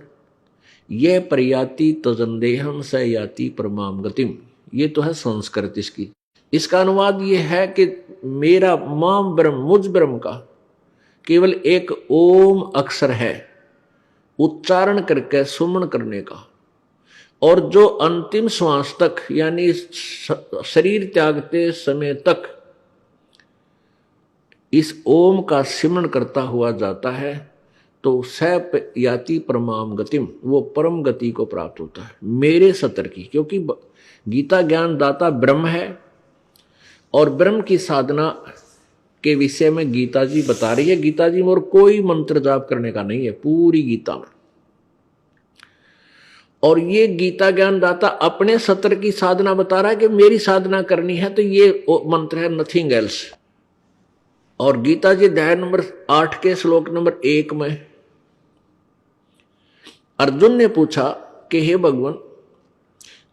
ये प्रयाति तजंदेहम स याति परमाम गतिम। ये तो है संस्कृत इसकी। इसका अनुवाद ये है कि मेरा माम ब्रह्म, मुझ ब्रह्म का केवल एक ओम अक्षर है, उच्चारण करके सुमन करने का, और जो अंतिम श्वास तक यानी शरीर त्यागते समय तक इस ओम का सिमरण करता हुआ जाता है तो सैप याति परमाम गतिम, वो परम गति को प्राप्त होता है मेरे सतर की। क्योंकि गीता ज्ञान दाता ब्रह्म है और ब्रह्म की साधना के विषय में गीता जी बता रही है। गीता जी में और कोई मंत्र जाप करने का नहीं है पूरी गीता में। और ये गीता ज्ञान दाता अपने सतर की साधना बता रहा है कि मेरी साधना करनी है तो ये मंत्र है, नथिंग एल्स। और गीता जी अध्याय नंबर 8 के श्लोक नंबर 1 में अर्जुन ने पूछा कि हे भगवान,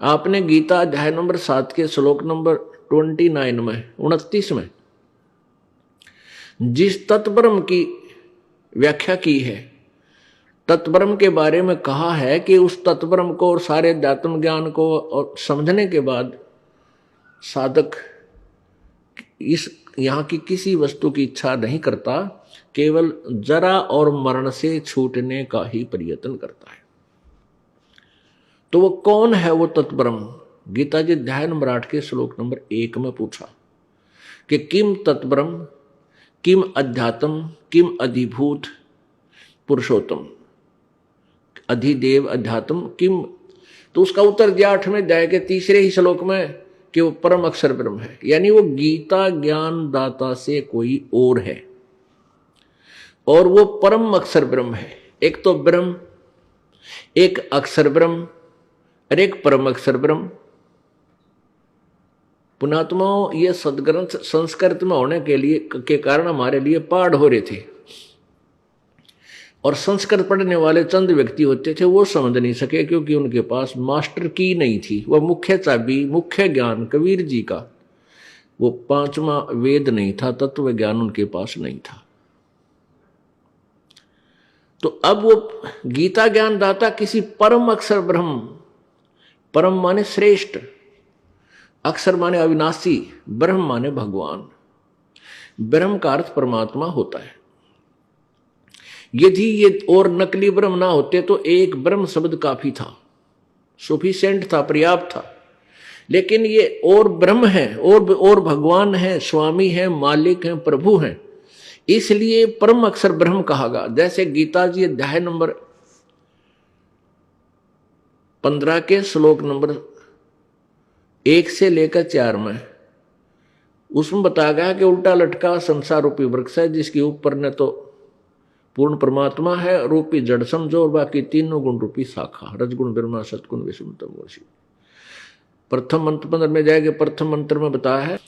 आपने गीता अध्याय नंबर 7 के श्लोक नंबर 29 में 29 में जिस तत्ब्रह्म की व्याख्या की है, तत्ब्रह्म के बारे में कहा है कि उस तत्ब्रह्म को और सारे अध्यात्म ज्ञान को और समझने के बाद साधक इस यहाँ की किसी वस्तु की इच्छा नहीं करता, केवल जरा और मरण से छूटने का ही प्रयत्न करता है। तो वो कौन है वो तत्ब्रह्म? गीता जी अध्याय नंबर 8 के श्लोक नंबर 1 में पूछा कि किम तत्ब्रह्म किम अध्यात्म किम अधिभूत पुरुषोत्तम, अधिदेव अध्यात्म किम। तो उसका उत्तर दिया 8वें अध्याय के 3 ही श्लोक में कि वो परम अक्षर ब्रह्म है, यानी वो गीता ज्ञान दाता से कोई और है और वो परम अक्षर ब्रह्म है। एक तो ब्रह्म, एक अक्षर ब्रह्म और एक परम अक्षर ब्रह्म। पुणात्माओं, ये सदग्रंथ संस्कृत में होने के कारण हमारे लिए पाठ हो रहे थे, और संस्कृत पढ़ने वाले चंद व्यक्ति होते थे, वो समझ नहीं सके क्योंकि उनके पास मास्टर की नहीं थी। वह मुख्य चाबी, मुख्य ज्ञान कबीर जी का वो 5वां वेद नहीं था, तत्व ज्ञान उनके पास नहीं था। तो अब वो गीता ज्ञान दाता किसी परम अक्षर ब्रह्म, परम माने श्रेष्ठ, अक्षर माने अविनाशी, ब्रह्म माने भगवान, ब्रह्म का अर्थ परमात्मा होता है। यदि ये और नकली ब्रह्म ना होते तो एक ब्रह्म शब्द काफी था, सफिशिएंट था, पर्याप्त था। लेकिन ये और ब्रह्म है और भगवान है, स्वामी है, मालिक है, प्रभु हैं, इसलिए परम अक्षर ब्रह्म कहा गया। जैसे गीता जी अध्याय नंबर 15 के श्लोक नंबर 1 से लेकर 4 में उसमें बताया गया कि उल्टा लटका संसार रूपी वृक्ष है, जिसके ऊपर न तो पूर्ण परमात्मा है रूपी जड़ समझो, और बाकी तीनों गुण रूपी शाखा, रजगुण ब्रह्मा सतगुण विष्णु तमोसी। प्रथम मंत्र 15 में जाएगा, प्रथम मंत्र में बताया है।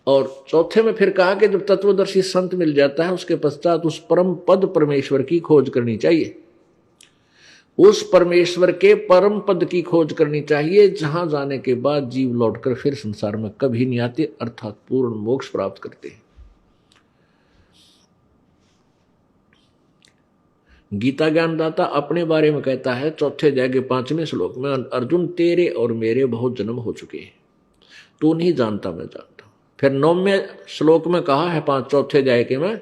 और चौथे में फिर कहा कि जब तत्वदर्शी संत मिल जाता है उसके पश्चात उस परम पद परमेश्वर की खोज करनी चाहिए, उस परमेश्वर के परम पद की खोज करनी चाहिए, जहां जाने के बाद जीव लौटकर फिर संसार में कभी नहीं आते, अर्थात पूर्ण मोक्ष प्राप्त करते हैं। गीता ज्ञानदाता अपने बारे में कहता है चौथे अध्याय के 5वें श्लोक में, अर्जुन तेरे और मेरे बहुत जन्म हो चुके हैं, तू नहीं जानता मैं जानता। फिर 9वें श्लोक में कहा है चौथे अध्याय के में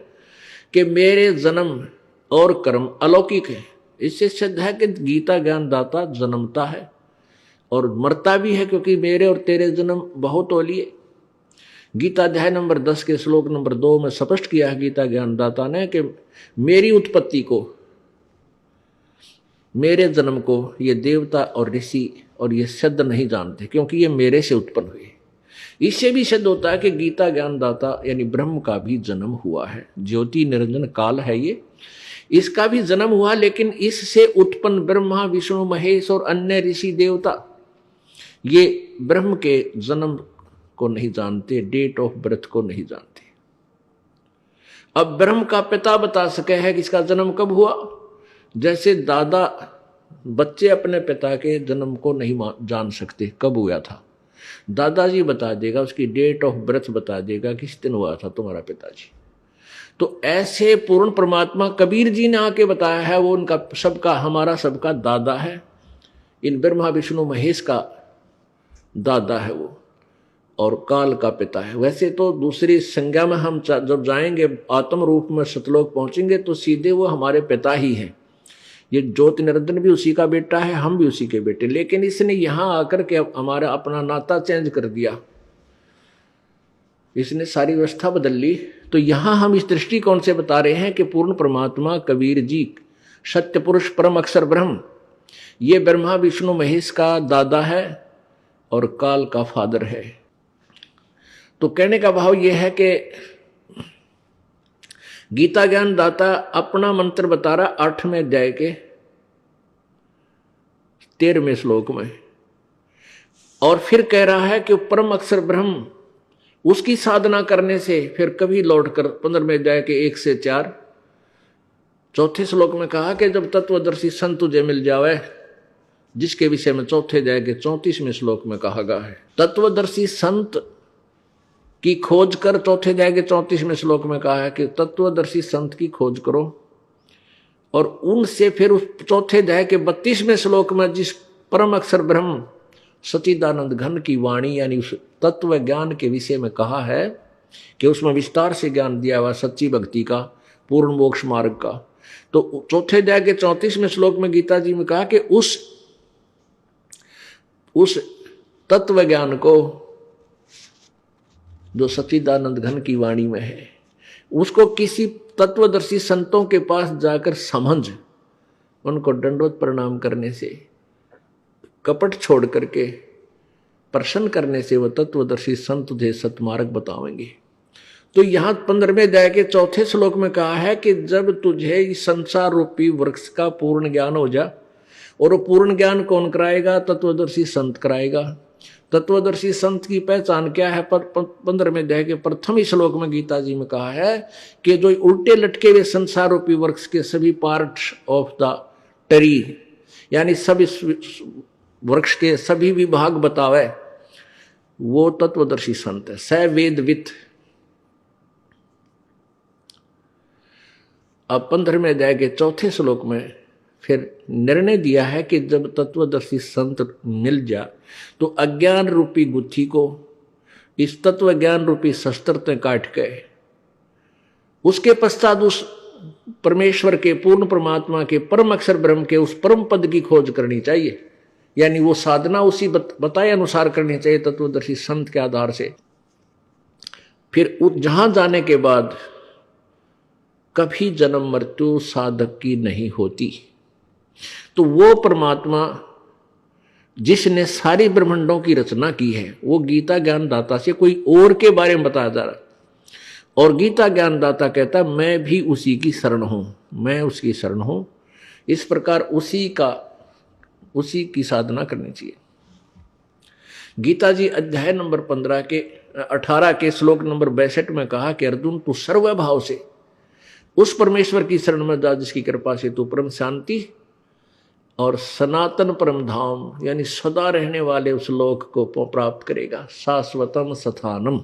कि मेरे जन्म और कर्म अलौकिक है। इससे सिद्ध है कि गीता ज्ञानदाता जन्मता है और मरता भी है, क्योंकि मेरे और तेरे जन्म बहुत ओलिए। गीता अध्याय नंबर 10 के श्लोक नंबर 2 में स्पष्ट किया है गीता ज्ञानदाता ने कि मेरी उत्पत्ति को, मेरे जन्म को ये देवता और ऋषि और ये सिद्ध नहीं जानते, क्योंकि ये मेरे से उत्पन्न हुए। इससे भी सिद्ध होता है कि गीता ज्ञानदाता यानी ब्रह्म का भी जन्म हुआ है। ज्योति निरंजन काल है ये, इसका भी जन्म हुआ, लेकिन इससे उत्पन्न ब्रह्मा विष्णु महेश और अन्य ऋषि देवता ये ब्रह्म के जन्म को नहीं जानते, डेट ऑफ बर्थ को नहीं जानते। अब ब्रह्म का पिता बता सके है कि इसका जन्म कब हुआ। जैसे दादा बच्चे अपने पिता के जन्म को नहीं जान सकते कब हुआ था, दादाजी बता देगा, उसकी डेट ऑफ बर्थ बता देगा किस दिन हुआ था तुम्हारा पिताजी। तो ऐसे पूर्ण परमात्मा कबीर जी ने आके बताया है, वो उनका सबका, हमारा सबका दादा है। इन ब्रह्मा विष्णु महेश का दादा है वो, और काल का पिता है। वैसे तो दूसरी संज्ञा में हम जब जाएंगे आत्म रूप में सतलोक पहुंचेंगे तो सीधे वो हमारे पिता ही है। ये ज्योति निरंजन भी उसी का बेटा है, हम भी उसी के बेटे, लेकिन इसने यहां आकर के हमारा अपना नाता चेंज कर दिया, इसने सारी व्यवस्था बदल ली। तो यहां हम इस दृष्टिकोण से बता रहे हैं कि पूर्ण परमात्मा कबीर जी सत्य पुरुष परम अक्षर ब्रह्म, ये ब्रह्मा विष्णु महेश का दादा है और काल का फादर है। तो कहने का भाव यह है कि गीता ज्ञान दाता अपना मंत्र बता रहा 8वें अध्याय के 13वें श्लोक में, और फिर कह रहा है कि परम अक्षर ब्रह्म उसकी साधना करने से फिर कभी लौटकर 15वें अध्याय के 1 से 4 चौथे श्लोक में कहा कि जब तत्वदर्शी संत तुझे मिल जावे, जिसके विषय में चौथे अध्याय के 34वें श्लोक में कहा गया है। तत्वदर्शी संत की खोज कर, चौथे अध्याय के 34वें श्लोक में कहा है कि तत्वदर्शी संत की खोज करो, और उनसे फिर उस चौथे अध्याय के 32वें श्लोक में जिस परम अक्षर ब्रह्म सच्चिदानंद घन की वाणी यानी उस तत्व ज्ञान के विषय में कहा है कि उसमें विस्तार से ज्ञान दिया हुआ सच्ची भक्ति का, पूर्ण मोक्ष मार्ग का। तो चौथे अध्याय के 34वें श्लोक में गीता जी में कहा कि उस तत्व ज्ञान को जो सच्चिदानंद घन की वाणी में है, उसको किसी तत्वदर्शी संतों के पास जाकर समझ, उनको दंडवत प्रणाम करने से, कपट छोड़ करके प्रसन्न करने से, वह तत्वदर्शी संत तुझे सतमार्ग बतावेंगे। तो यहां 15वें अध्याय के 4थे श्लोक में कहा है कि जब तुझे इस संसार रूपी वृक्ष का पूर्ण ज्ञान हो जा, और वो पूर्ण ज्ञान कौन कराएगा? तत्वदर्शी संत कराएगा। तत्वदर्शी संत की पहचान क्या है? 15वें अध्याय के प्रथम ही श्लोक में गीता जी में कहा है कि जो उल्टे लटके हुए संसार रूपी वृक्ष के सभी पार्ट्स ऑफ द ट्री, यानी सब इस वृक्ष के सभी विभाग बतावे, वो तत्वदर्शी संत है। स वेदवित। अब 15वें अध्याय के 4थे श्लोक में फिर निर्णय दिया है कि जब तत्वदर्शी संत मिल जा तो अज्ञान रूपी गुत्थी को इस तत्व ज्ञान रूपी शस्त्र से काट के उसके पश्चात उस परमेश्वर के, पूर्ण परमात्मा के, परम अक्षर ब्रह्म के उस परम पद की खोज करनी चाहिए। यानी वो साधना उसी बताए अनुसार करनी चाहिए तत्वदर्शी संत के आधार से। फिर जहां जाने के बाद कभी जन्म मृत्यु साधक की नहीं होती। तो वो परमात्मा जिसने सारी ब्रह्मांडों की रचना की है, वो गीता ज्ञानदाता से कोई और के बारे में बताया जा रहा है, और गीता ज्ञानदाता कहता मैं भी उसी की शरण हूं। मैं उसकी शरण हूं। इस प्रकार उसी की साधना करनी चाहिए। गीता जी अध्याय नंबर 18 के श्लोक नंबर 62 में कहा कि अर्जुन तू सर्वभाव से उस परमेश्वर की शरण में जा जिसकी कृपा से तू परम शांति और सनातन परम धाम यानी सदा रहने वाले उस लोक को प्राप्त करेगा। शाश्वतम स्थानम।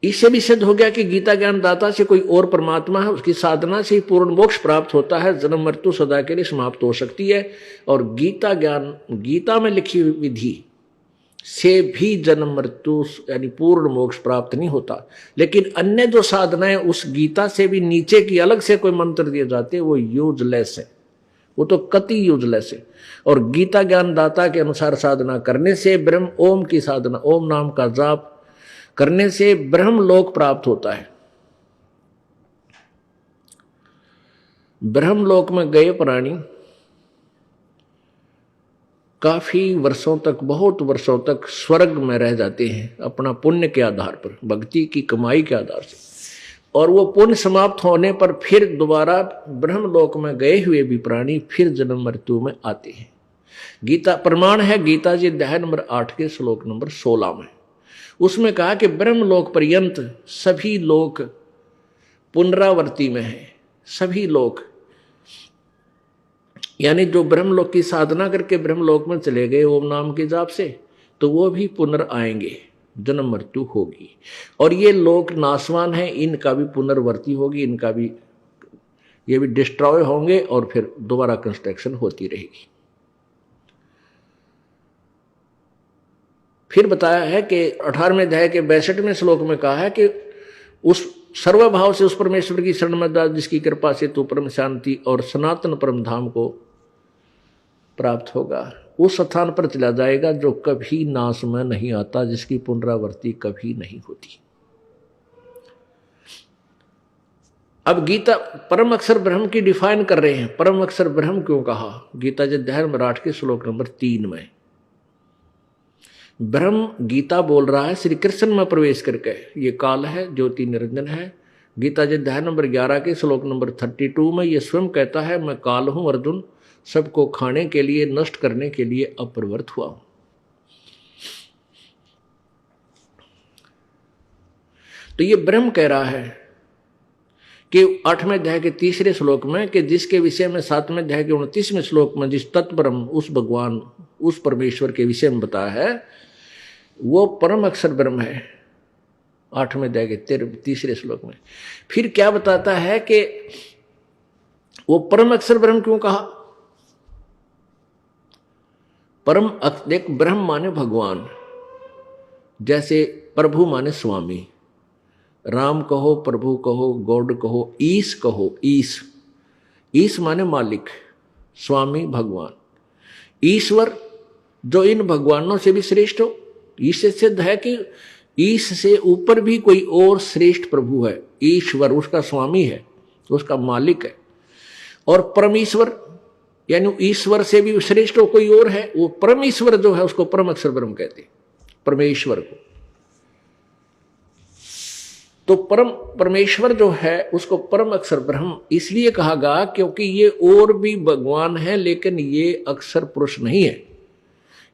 इससे भी सिद्ध हो गया कि गीता ज्ञान दाता से कोई और परमात्मा है, उसकी साधना से ही पूर्ण मोक्ष प्राप्त होता है, जन्म मृत्यु सदा के लिए समाप्त हो सकती है। और गीता में लिखी हुई विधि से भी जन्म मृत्यु यानी पूर्ण मोक्ष प्राप्त नहीं होता। लेकिन अन्य जो साधनाएं उस गीता से भी नीचे की अलग से कोई मंत्र दिए जाते हैं वो यूजलेस है, वो तो कति यूजलेस है। और गीता ज्ञान दाता के अनुसार साधना करने से ब्रह्म ओम की साधना, ओम नाम का जाप करने से ब्रह्म लोक प्राप्त होता है। ब्रह्म लोक में गए प्राणी काफी वर्षों तक, बहुत वर्षों तक स्वर्ग में रह जाते हैं अपना पुण्य के आधार पर, भक्ति की कमाई के आधार से। और वो पुण्य समाप्त होने पर फिर दोबारा ब्रह्म लोक में गए हुए भी प्राणी फिर जन्म मृत्यु में आते हैं। गीता प्रमाण है गीता जी अध्याय नंबर 8 के श्लोक नंबर 16 में। उसमें कहा कि ब्रह्मलोक पर्यंत सभी लोक पुनरावर्ती में है। सभी लोक यानी जो ब्रह्मलोक की साधना करके ब्रह्मलोक में चले गए ओम नाम के जाप से, तो वो भी पुनर् आएंगे, जन्म मृत्यु होगी। और ये लोक नाशवान है, इनका भी पुनर्वर्ती होगी, इनका भी ये भी डिस्ट्रॉय होंगे और फिर दोबारा कंस्ट्रक्शन होती रहेगी। फिर बताया है कि 18वें अध्याय के 62वें श्लोक में कहा है कि उस सर्वभाव से उस परमेश्वर की शरण में जा जिसकी कृपा से तू परम शांति और सनातन परम धाम को प्राप्त होगा। उस स्थान पर चला जाएगा जो कभी नाश में नहीं आता, जिसकी पुनरावृत्ति कभी नहीं होती। अब गीता परम अक्षर ब्रह्म की डिफाइन कर रहे हैं। परम अक्षर ब्रह्म क्यों कहा? गीता जी अध्याय नंबर 8 के श्लोक नंबर 3 में ब्रह्म गीता बोल रहा है श्री कृष्ण में प्रवेश करके, ये काल है, ज्योति निरंजन है। गीता जी अध्याय नंबर 11 के श्लोक नंबर 32 में ये स्वयं कहता है मैं काल हूं अर्जुन, सबको खाने के लिए नष्ट करने के लिए अप्रवृत्त हुआ हूं। तो ये ब्रह्म कह रहा है कि 8वें अध्याय के 3रे श्लोक में कि जिसके विषय में 7वें अध्याय के 29वें श्लोक में जिस तत्परम उस भगवान उस परमेश्वर के विषय में बताया है वो परम अक्षर ब्रह्म है। 8वें अध्याय के 3रे श्लोक में फिर क्या बताता है कि वो परम अक्षर ब्रह्म क्यों कहा? देख ब्रह्म माने भगवान, जैसे प्रभु माने स्वामी, राम कहो, प्रभु कहो, गॉड कहो, ईश कहो। ईश माने मालिक, स्वामी भगवान, ईश्वर जो इन भगवानों से भी श्रेष्ठ हो। इससे सिद्ध है कि ईश से ऊपर भी कोई और श्रेष्ठ प्रभु है। ईश्वर उसका स्वामी है, उसका मालिक है। और परमेश्वर यानी ईश्वर से भी श्रेष्ठ हो कोई और है, वो परमेश्वर जो है उसको परम अक्षर ब्रह्म कहते हैं, परमेश्वर को। तो परमेश्वर जो है उसको परम अक्षर ब्रह्म इसलिए कहा गया क्योंकि ये और भी भगवान है, लेकिन ये अक्षर पुरुष नहीं है,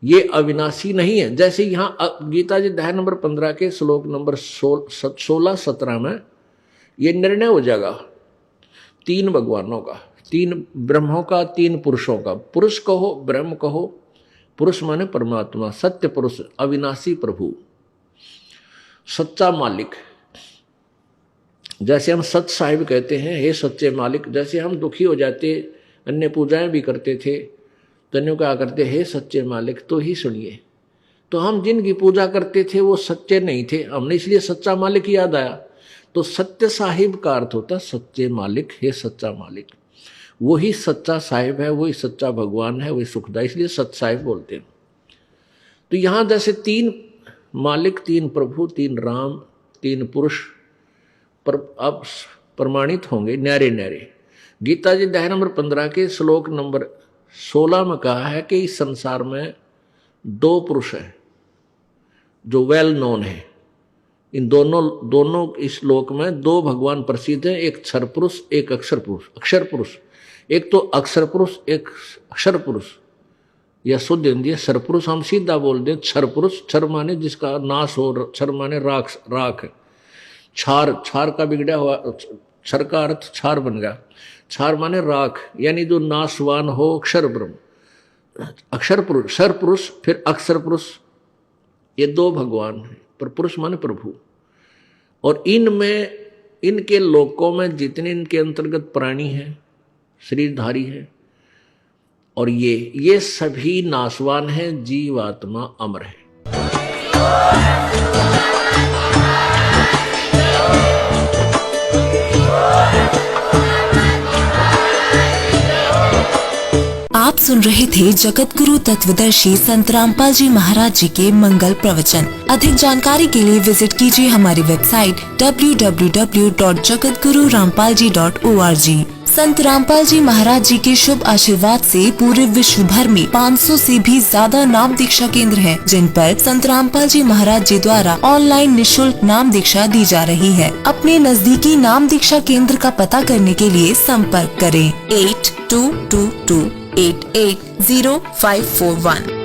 ये अविनाशी नहीं है। जैसे यहां गीता जी अध्याय नंबर 15 के श्लोक नंबर 16-17 में ये निर्णय हो जाएगा 3 भगवानों का, 3 ब्रह्मों का, 3 पुरुषों का। पुरुष कहो, ब्रह्म कहो। पुरुष माने परमात्मा, सत्य पुरुष, अविनाशी प्रभु, सच्चा मालिक। जैसे हम सच साहिब कहते हैं, हे सच्चे मालिक। जैसे हम दुखी हो जाते, अन्य पूजाएं भी करते थे, तो क्या करते, हे सच्चे मालिक तो ही सुनिए। तो हम जिनकी पूजा करते थे वो सच्चे नहीं थे, हमने इसलिए सच्चा मालिक याद आया। तो सत्य साहिब का अर्थ होता सच्चे मालिक, हे सच्चा मालिक। वही सच्चा साहिब है, वही सच्चा भगवान है, वही सुखदा, इसलिए सच साहिब बोलते हैं। तो यहां जैसे 3 मालिक, 3 प्रभु, 3 राम, 3 पुरुष पर अब प्रमाणित होंगे न्यारे न्यारे। गीता जी अध्याय नंबर 15 के श्लोक नंबर 16 में कहा है कि इस संसार में 2 पुरुष हैं जो वेल नोन है। इन दोनों इस श्लोक में दो भगवान प्रसिद्ध है, एक क्षर पुरुष एक अक्षर पुरुष। अक्षर पुरुष एक तो अक्षर पुरुष एक अक्षर पुरुष, यह शुद्ध हिंदी है। क्षर पुरुष हम सीधा बोल दें क्षर पुरुष, क्षर माने जिसका नाश हो, क्षर माने राख है। क्षार का बिगड़ा हुआ, क्षर का अर्थ क्षार बन गया, क्षार माने राख, यानी जो नाशवान हो अक्षर ब्रह्म। अक्षर पुरुष, क्षर पुरुष फिर अक्षर पुरुष, ये दो भगवान हैं, पर पुरुष माने प्रभु। और इनमें इनके लोकों में जितने इनके अंतर्गत प्राणी हैं, शरीरधारी हैं, और ये सभी नाशवान हैं, जीवात्मा अमर है। आप सुन रहे थे जगत गुरु तत्वदर्शी संत रामपाल जी महाराज जी के मंगल प्रवचन। अधिक जानकारी के लिए विजिट कीजिए हमारी वेबसाइट www.jagatgururampalji.org। संत रामपाल जी महाराज जी के शुभ आशीर्वाद से पूरे विश्व भर में 500 से भी ज्यादा नाम दीक्षा केंद्र हैं, जिन पर संत रामपाल जी महाराज जी द्वारा ऑनलाइन निशुल्क नाम दीक्षा दी जा रही है। अपने नजदीकी नाम दीक्षा केंद्र का पता करने के लिए संपर्क करें 8222880541।